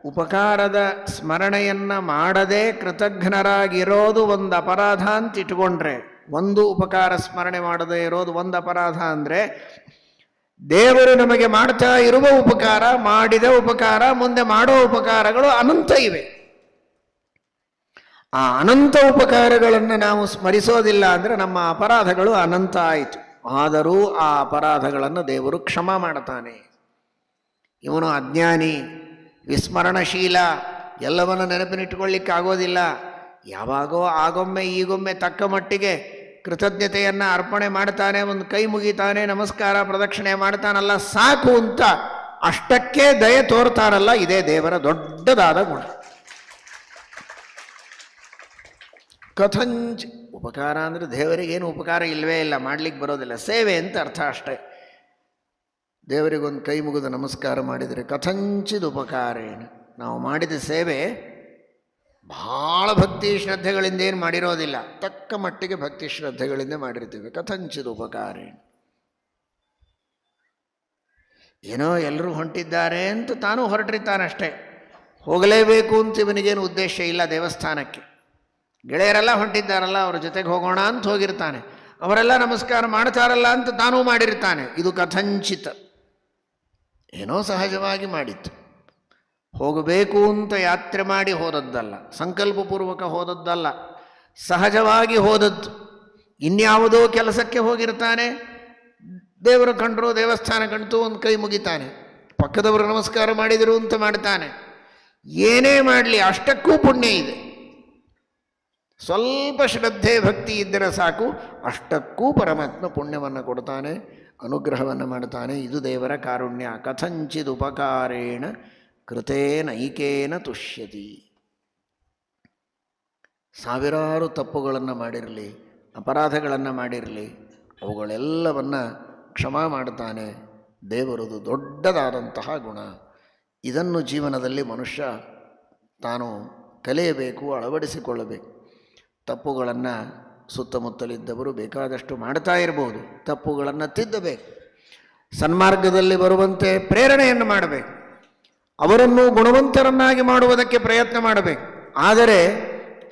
ಉಪಕಾರದ ಸ್ಮರಣೆಯನ್ನು ಮಾಡದೆ ಕೃತಜ್ಞರಾಗಿರೋದು ಒಂದು ಅಪರಾಧ ಅಂತ ಇಟ್ಕೊಂಡ್ರೆ, ಒಂದು ಉಪಕಾರ ಸ್ಮರಣೆ ಮಾಡದೇ ಇರೋದು ಒಂದು ಅಪರಾಧ ಅಂದರೆ, ದೇವರು ನಮಗೆ ಮಾಡ್ತಾ ಇರುವ ಉಪಕಾರ, ಮಾಡಿದ ಉಪಕಾರ, ಮುಂದೆ ಮಾಡೋ ಉಪಕಾರಗಳು ಅನಂತ ಇವೆ. ಆ ಅನಂತ ಉಪಕಾರಗಳನ್ನು ನಾವು ಸ್ಮರಿಸೋದಿಲ್ಲ ಅಂದರೆ ನಮ್ಮ ಅಪರಾಧಗಳು ಅನಂತ ಆಯಿತು. ಆದರೂ ಆ ಅಪರಾಧಗಳನ್ನು ದೇವರು ಕ್ಷಮಾ ಮಾಡ್ತಾನೆ. ಇವನು ಅಜ್ಞಾನಿ, ವಿಸ್ಮರಣಶೀಲ, ಎಲ್ಲವನ್ನು ನೆನಪಿನಿಟ್ಟುಕೊಳ್ಳಿಕ್ಕೆ ಆಗೋದಿಲ್ಲ. ಯಾವಾಗೋ ಆಗೊಮ್ಮೆ ಈಗೊಮ್ಮೆ ತಕ್ಕ ಮಟ್ಟಿಗೆ ಕೃತಜ್ಞತೆಯನ್ನು ಅರ್ಪಣೆ ಮಾಡ್ತಾನೆ, ಒಂದು ಕೈ ಮುಗಿತಾನೆ, ನಮಸ್ಕಾರ ಪ್ರದಕ್ಷಿಣೆ ಮಾಡ್ತಾನಲ್ಲ, ಸಾಕು ಅಂತ ಅಷ್ಟಕ್ಕೆ ದಯೆ ತೋರ್ತಾನಲ್ಲ, ಇದೇ ದೇವರ ದೊಡ್ಡದಾದ ಗುಣ. ಕಥಂಚ ಉಪಕಾರ ಅಂದರೆ ದೇವರಿಗೇನು ಉಪಕಾರ ಇಲ್ಲವೇ ಇಲ್ಲ, ಮಾಡಲಿಕ್ಕೆ ಬರೋದಿಲ್ಲ, ಸೇವೆ ಅಂತ ಅರ್ಥ ಅಷ್ಟೇ. ದೇವರಿಗೊಂದು ಕೈ ಮುಗಿದು ನಮಸ್ಕಾರ ಮಾಡಿದರೆ ಕಥಂಚಿದ ಉಪಕಾರೇಣ, ನಾವು ಮಾಡಿದ ಸೇವೆ ಭಾಳ ಭಕ್ತಿ ಶ್ರದ್ಧೆಗಳಿಂದ ಏನು ಮಾಡಿರೋದಿಲ್ಲ, ತಕ್ಕ ಮಟ್ಟಿಗೆ ಭಕ್ತಿ ಶ್ರದ್ಧೆಗಳಿಂದ ಮಾಡಿರ್ತೀವಿ. ಕಥಂಚಿದ ಉಪಕಾರೇಣ, ಏನೋ ಎಲ್ಲರೂ ಹೊಂಟಿದ್ದಾರೆ ಅಂತ ತಾನೂ ಹೊರಟಿರ್ತಾನಷ್ಟೇ. ಹೋಗಲೇಬೇಕು ಅಂತ ಇವನಿಗೇನು ಉದ್ದೇಶ ಇಲ್ಲ ದೇವಸ್ಥಾನಕ್ಕೆ. ಗೆಳೆಯರೆಲ್ಲ ಹೊಂಟಿದ್ದಾರಲ್ಲ, ಅವ್ರ ಜೊತೆಗೆ ಹೋಗೋಣ ಅಂತ ಹೋಗಿರ್ತಾನೆ. ಅವರೆಲ್ಲ ನಮಸ್ಕಾರ ಮಾಡ್ತಾರಲ್ಲ ಅಂತ ತಾನೂ ಮಾಡಿರ್ತಾನೆ. ಇದು ಕಥಂಚಿತ, ಏನೋ ಸಹಜವಾಗಿ ಮಾಡಿತ್ತು. ಹೋಗಬೇಕು ಅಂತ ಯಾತ್ರೆ ಮಾಡಿ ಹೋದದ್ದಲ್ಲ, ಸಂಕಲ್ಪಪೂರ್ವಕ ಹೋದದ್ದಲ್ಲ, ಸಹಜವಾಗಿ ಹೋದದ್ದು. ಇನ್ಯಾವುದೋ ಕೆಲಸಕ್ಕೆ ಹೋಗಿರ್ತಾನೆ, ದೇವರು ಕಂಡರು, ದೇವಸ್ಥಾನ ಕಂಡು ಒಂದು ಕೈ ಮುಗಿತಾನೆ, ಪಕ್ಕದವರು ನಮಸ್ಕಾರ ಮಾಡಿದರು ಅಂತ ಮಾಡ್ತಾನೆ. ಏನೇ ಮಾಡಲಿ ಅಷ್ಟಕ್ಕೂ ಪುಣ್ಯ ಇದೆ. ಸ್ವಲ್ಪ ಶ್ರದ್ಧೆ ಭಕ್ತಿ ಇದ್ದರೆ ಸಾಕು, ಅಷ್ಟಕ್ಕೂ ಪರಮಾತ್ಮ ಪುಣ್ಯವನ್ನು ಕೊಡ್ತಾನೆ, ಅನುಗ್ರಹವನ್ನು ಮಾಡ್ತಾನೆ. ಇದು ದೇವರ ಕಾರುಣ್ಯ. ಕಥಂಚಿದುಪಕಾರೇಣ ಕೃತೇನೈಕೇನ ತುಷ್ಯತಿ. ಸಾವಿರಾರು ತಪ್ಪುಗಳನ್ನು ಮಾಡಿರಲಿ, ಅಪರಾಧಗಳನ್ನು ಮಾಡಿರಲಿ, ಅವುಗಳೆಲ್ಲವನ್ನು ಕ್ಷಮಾ ಮಾಡ್ತಾನೆ ದೇವರದು ದೊಡ್ಡದಾದಂತಹ ಗುಣ. ಇದನ್ನು ಜೀವನದಲ್ಲಿ ಮನುಷ್ಯ ತಾನು ಕಲಿಯಬೇಕು, ಅಳವಡಿಸಿಕೊಳ್ಳಬೇಕು. ತಪ್ಪುಗಳನ್ನು ಸುತ್ತಮುತ್ತಲಿದ್ದವರು ಬೇಕಾದಷ್ಟು ಮಾಡ್ತಾ ಇರ್ಬೋದು, ತಪ್ಪುಗಳನ್ನು ತಿದ್ದಬೇಕು, ಸನ್ಮಾರ್ಗದಲ್ಲಿ ಬರುವಂತೆ ಪ್ರೇರಣೆಯನ್ನು ಮಾಡಬೇಕು, ಅವರನ್ನು ಗುಣವಂತರನ್ನಾಗಿ ಮಾಡುವುದಕ್ಕೆ ಪ್ರಯತ್ನ ಮಾಡಬೇಕು. ಆದರೆ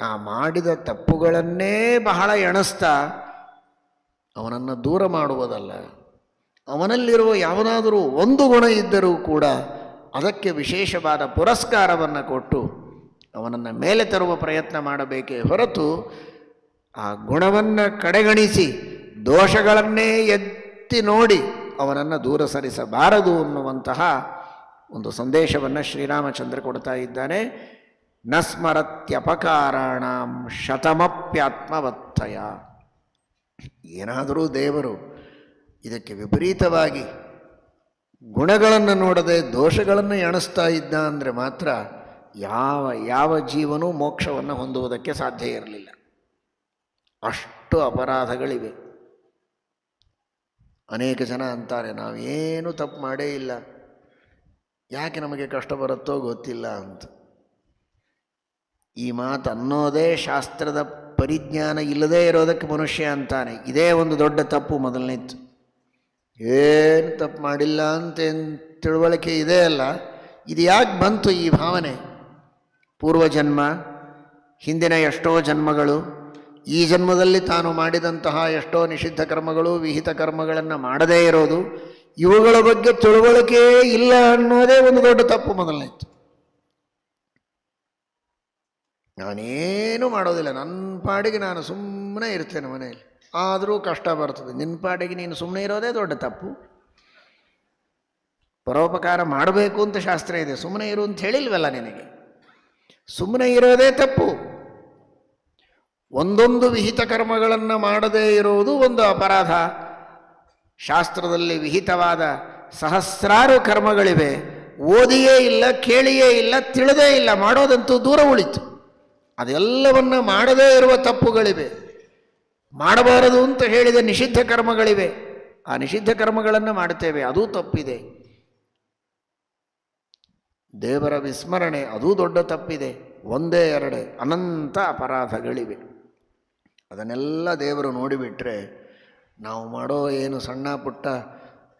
ಆ ಮಾಡಿದ ತಪ್ಪುಗಳನ್ನೇ ಬಹಳ ಎಣಿಸ್ತಾ ಅವನನ್ನು ದೂರ ಮಾಡುವುದಲ್ಲ. ಅವನಲ್ಲಿರುವ ಯಾವುದಾದರೂ ಒಂದು ಗುಣ ಇದ್ದರೂ ಕೂಡ ಅದಕ್ಕೆ ವಿಶೇಷವಾದ ಪುರಸ್ಕಾರವನ್ನು ಕೊಟ್ಟು ಅವನನ್ನು ಮೇಲೆ ತರುವ ಪ್ರಯತ್ನ ಮಾಡಬೇಕೇ ಹೊರತು ಆ ಗುಣವನ್ನು ಕಡೆಗಣಿಸಿ ದೋಷಗಳನ್ನೇ ಎತ್ತಿ ನೋಡಿ ಅವನನ್ನು ದೂರ ಸರಿಸಬಾರದು ಅನ್ನುವಂತಹ ಒಂದು ಸಂದೇಶವನ್ನು ಶ್ರೀರಾಮಚಂದ್ರ ಕೊಡ್ತಾ ಇದ್ದಾನೆ. ನ ಸ್ಮರತ್ಯಪಕಾರಾಣಂ ಶತಮಪ್ಯಾತ್ಮವತ್ತಯ. ಏನಾದರೂ ದೇವರು ಇದಕ್ಕೆ ವಿಪರೀತವಾಗಿ ಗುಣಗಳನ್ನು ನೋಡದೆ ದೋಷಗಳನ್ನು ಎಣಿಸ್ತಾ ಇದ್ದ ಅಂದರೆ ಮಾತ್ರ ಯಾವ ಜೀವನೂ ಮೋಕ್ಷವನ್ನು ಹೊಂದುವುದಕ್ಕೆ ಸಾಧ್ಯ ಇರಲಿಲ್ಲ. ಅಷ್ಟು ಅಪರಾಧಗಳಿವೆ. ಅನೇಕ ಜನ ಅಂತಾರೆ, ನಾವೇನು ತಪ್ಪು ಮಾಡೇ ಇಲ್ಲ, ಯಾಕೆ ನಮಗೆ ಕಷ್ಟ ಬರುತ್ತೋ ಗೊತ್ತಿಲ್ಲ ಅಂತ. ಈ ಮಾತು ಅನ್ನೋದೇ ಶಾಸ್ತ್ರದ ಪರಿಜ್ಞಾನ ಇಲ್ಲದೇ ಇರೋದಕ್ಕೆ ಮನುಷ್ಯ ಅಂತಾನೆ. ಇದೇ ಒಂದು ದೊಡ್ಡ ತಪ್ಪು. ಮೊದಲನೇದ್ದು ಏನು ತಪ್ಪು ಮಾಡಿಲ್ಲ ಅಂತೇನು ತಿಳುವಳಿಕೆ ಇದೆ ಅಲ್ಲ, ಇದು ಯಾಕೆ ಬಂತು ಈ ಭಾವನೆ? ಪೂರ್ವಜನ್ಮ, ಹಿಂದಿನ ಎಷ್ಟೋ ಜನ್ಮಗಳು, ಈ ಜನ್ಮದಲ್ಲಿ ತಾನು ಮಾಡಿದಂತಹ ಎಷ್ಟೋ ನಿಷಿದ್ಧ ಕರ್ಮಗಳು, ವಿಹಿತ ಕರ್ಮಗಳನ್ನು ಮಾಡದೇ ಇರೋದು, ಇವುಗಳ ಬಗ್ಗೆ ತಿಳುವಳಿಕೆ ಇಲ್ಲ ಅನ್ನೋದೇ ಒಂದು ದೊಡ್ಡ ತಪ್ಪು. ಮೊದಲನೇದು, ನಾನೇನು ಮಾಡೋದಿಲ್ಲ, ನನ್ನ ಪಾಡಿಗೆ ನಾನು ಸುಮ್ಮನೆ ಇರ್ತೇನೆ ಮನೆಯಲ್ಲಿ, ಆದರೂ ಕಷ್ಟ ಬರ್ತದೆ. ನಿನ್ನ ಪಾಡಿಗೆ ನೀನು ಸುಮ್ಮನೆ ಇರೋದೇ ದೊಡ್ಡ ತಪ್ಪು. ಪರೋಪಕಾರ ಮಾಡಬೇಕು ಅಂತ ಶಾಸ್ತ್ರ ಇದೆ, ಸುಮ್ಮನೆ ಇರು ಅಂತ ಹೇಳಿಲ್ವಲ್ಲ ನಿನಗೆ. ಸುಮ್ಮನೆ ಇರೋದೇ ತಪ್ಪು. ಒಂದೊಂದು ವಿಹಿತ ಕರ್ಮಗಳನ್ನು ಮಾಡದೇ ಇರುವುದು ಒಂದು ಅಪರಾಧ. ಶಾಸ್ತ್ರದಲ್ಲಿ ವಿಹಿತವಾದ ಸಹಸ್ರಾರು ಕರ್ಮಗಳಿವೆ, ಓದಿಯೇ ಇಲ್ಲ, ಕೇಳಿಯೇ ಇಲ್ಲ, ತಿಳಿದೇ ಇಲ್ಲ, ಮಾಡೋದಂತೂ ದೂರ ಉಳಿತು. ಅದೆಲ್ಲವನ್ನು ಮಾಡದೇ ಇರುವ ತಪ್ಪುಗಳಿವೆ. ಮಾಡಬಾರದು ಅಂತ ಹೇಳಿದ ನಿಷಿದ್ಧ ಕರ್ಮಗಳಿವೆ, ಆ ನಿಷಿದ್ಧ ಕರ್ಮಗಳನ್ನು ಮಾಡ್ತೇವೆ, ಅದೂ ತಪ್ಪಿದೆ. ದೇವರ ವಿಸ್ಮರಣೆ, ಅದೂ ದೊಡ್ಡ ತಪ್ಪಿದೆ. ಒಂದೇ ಎರಡೇ ಅನಂತ ಅಪರಾಧಗಳಿವೆ. ಅದನ್ನೆಲ್ಲ ದೇವರು ನೋಡಿಬಿಟ್ರೆ ನಾವು ಮಾಡೋ ಏನು ಸಣ್ಣ ಪುಟ್ಟ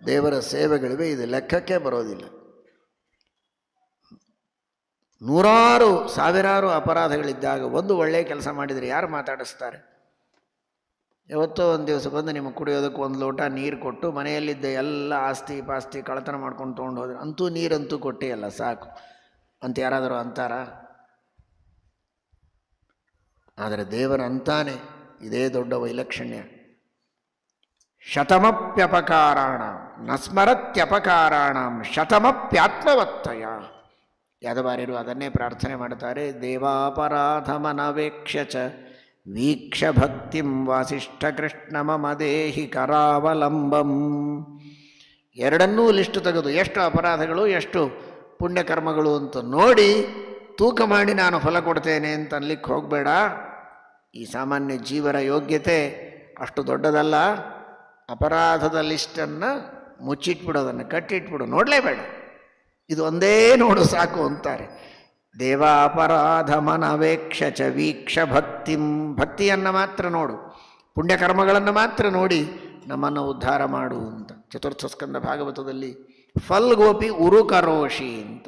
ದೇವರ ಸೇವೆಗಳಿವೆ, ಇದು ಲೆಕ್ಕಕ್ಕೆ ಬರೋದಿಲ್ಲ. ನೂರಾರು ಸಾವಿರಾರು ಅಪರಾಧಗಳಿದ್ದಾಗ ಒಂದು ಒಳ್ಳೆಯ ಕೆಲಸ ಮಾಡಿದರೆ ಯಾರು ಮಾತಾಡಿಸ್ತಾರೆ? ಯಾವತ್ತೋ ಒಂದು ದಿವಸ ಬಂದು ನಿಮಗೆ ಕುಡಿಯೋದಕ್ಕೆ ಒಂದು ಲೋಟ ನೀರು ಕೊಟ್ಟು ಮನೆಯಲ್ಲಿದ್ದ ಎಲ್ಲ ಆಸ್ತಿ ಪಾಸ್ತಿ ಕಳ್ಳತನ ಮಾಡ್ಕೊಂಡು ತೊಗೊಂಡು ಹೋದ್ರೆ, ಅಂತೂ ನೀರಂತೂ ಕೊಟ್ಟೇ ಅಲ್ಲ ಸಾಕು ಅಂತ ಯಾರಾದರೂ ಅಂತಾರ? ಆದರೆ ದೇವರ ಅಂತಾನೆ, ಇದೇ ದೊಡ್ಡ ವೈಲಕ್ಷಣ್ಯ. ಶತಮಪ್ಯಪಕಾರಾಣ ನ ಸ್ಮರತ್ಯಪಕಾರಾಣ ಶತಮಪ್ಯಾತ್ಮವತ್ತಯ. ಯಾದವಾರ್ಯರು ಅದನ್ನೇ ಪ್ರಾರ್ಥನೆ ಮಾಡ್ತಾರೆ. ದೇವಾಪರಾಧಮನವೇಕ್ಷ್ಯ ಚ ವೀಕ್ಷ ಭಕ್ತಿಂ ವಾಸಿಷ್ಠ ಕೃಷ್ಣ ಮಮ ದೇಹಿ ಕರಾವಲಂಬಂ. ಎರಡನ್ನೂ ಲಿಸ್ಟ್ ತೆಗೆದು ಎಷ್ಟು ಅಪರಾಧಗಳು ಎಷ್ಟು ಪುಣ್ಯಕರ್ಮಗಳು ಅಂತ ನೋಡಿ ತೂಕ ಮಾಡಿ ನಾನು ಫಲ ಕೊಡ್ತೇನೆ ಅಂತ ಅನ್ಲಿಕ್ಕೆ ಹೋಗಬೇಡ. ಈ ಸಾಮಾನ್ಯ ಜೀವರ ಯೋಗ್ಯತೆ ಅಷ್ಟು ದೊಡ್ಡದಲ್ಲ. ಅಪರಾಧದ ಲಿಸ್ಟನ್ನು ಮುಚ್ಚಿಟ್ಬಿಡೋದನ್ನು ಕಟ್ಟಿಟ್ಬಿಡು, ನೋಡಲೇಬೇಡ, ಇದು ಒಂದೇ ನೋಡು ಸಾಕು ಅಂತಾರೆ. ದೇವಾಪರಾಧಮನವೇಕ್ಷ ಚ ವೀಕ್ಷ ಭಕ್ತಿಂ. ಭಕ್ತಿಯನ್ನು ಮಾತ್ರ ನೋಡು, ಪುಣ್ಯಕರ್ಮಗಳನ್ನು ಮಾತ್ರ ನೋಡಿ ನಮ್ಮನ್ನು ಉದ್ಧಾರ ಮಾಡು ಅಂತ. ಚತುರ್ಥ ಸ್ಕಂದ ಭಾಗವತದಲ್ಲಿ ಫಲ್ ಗೋಪಿ ಉರುಕರೋಷಿ ಅಂತ.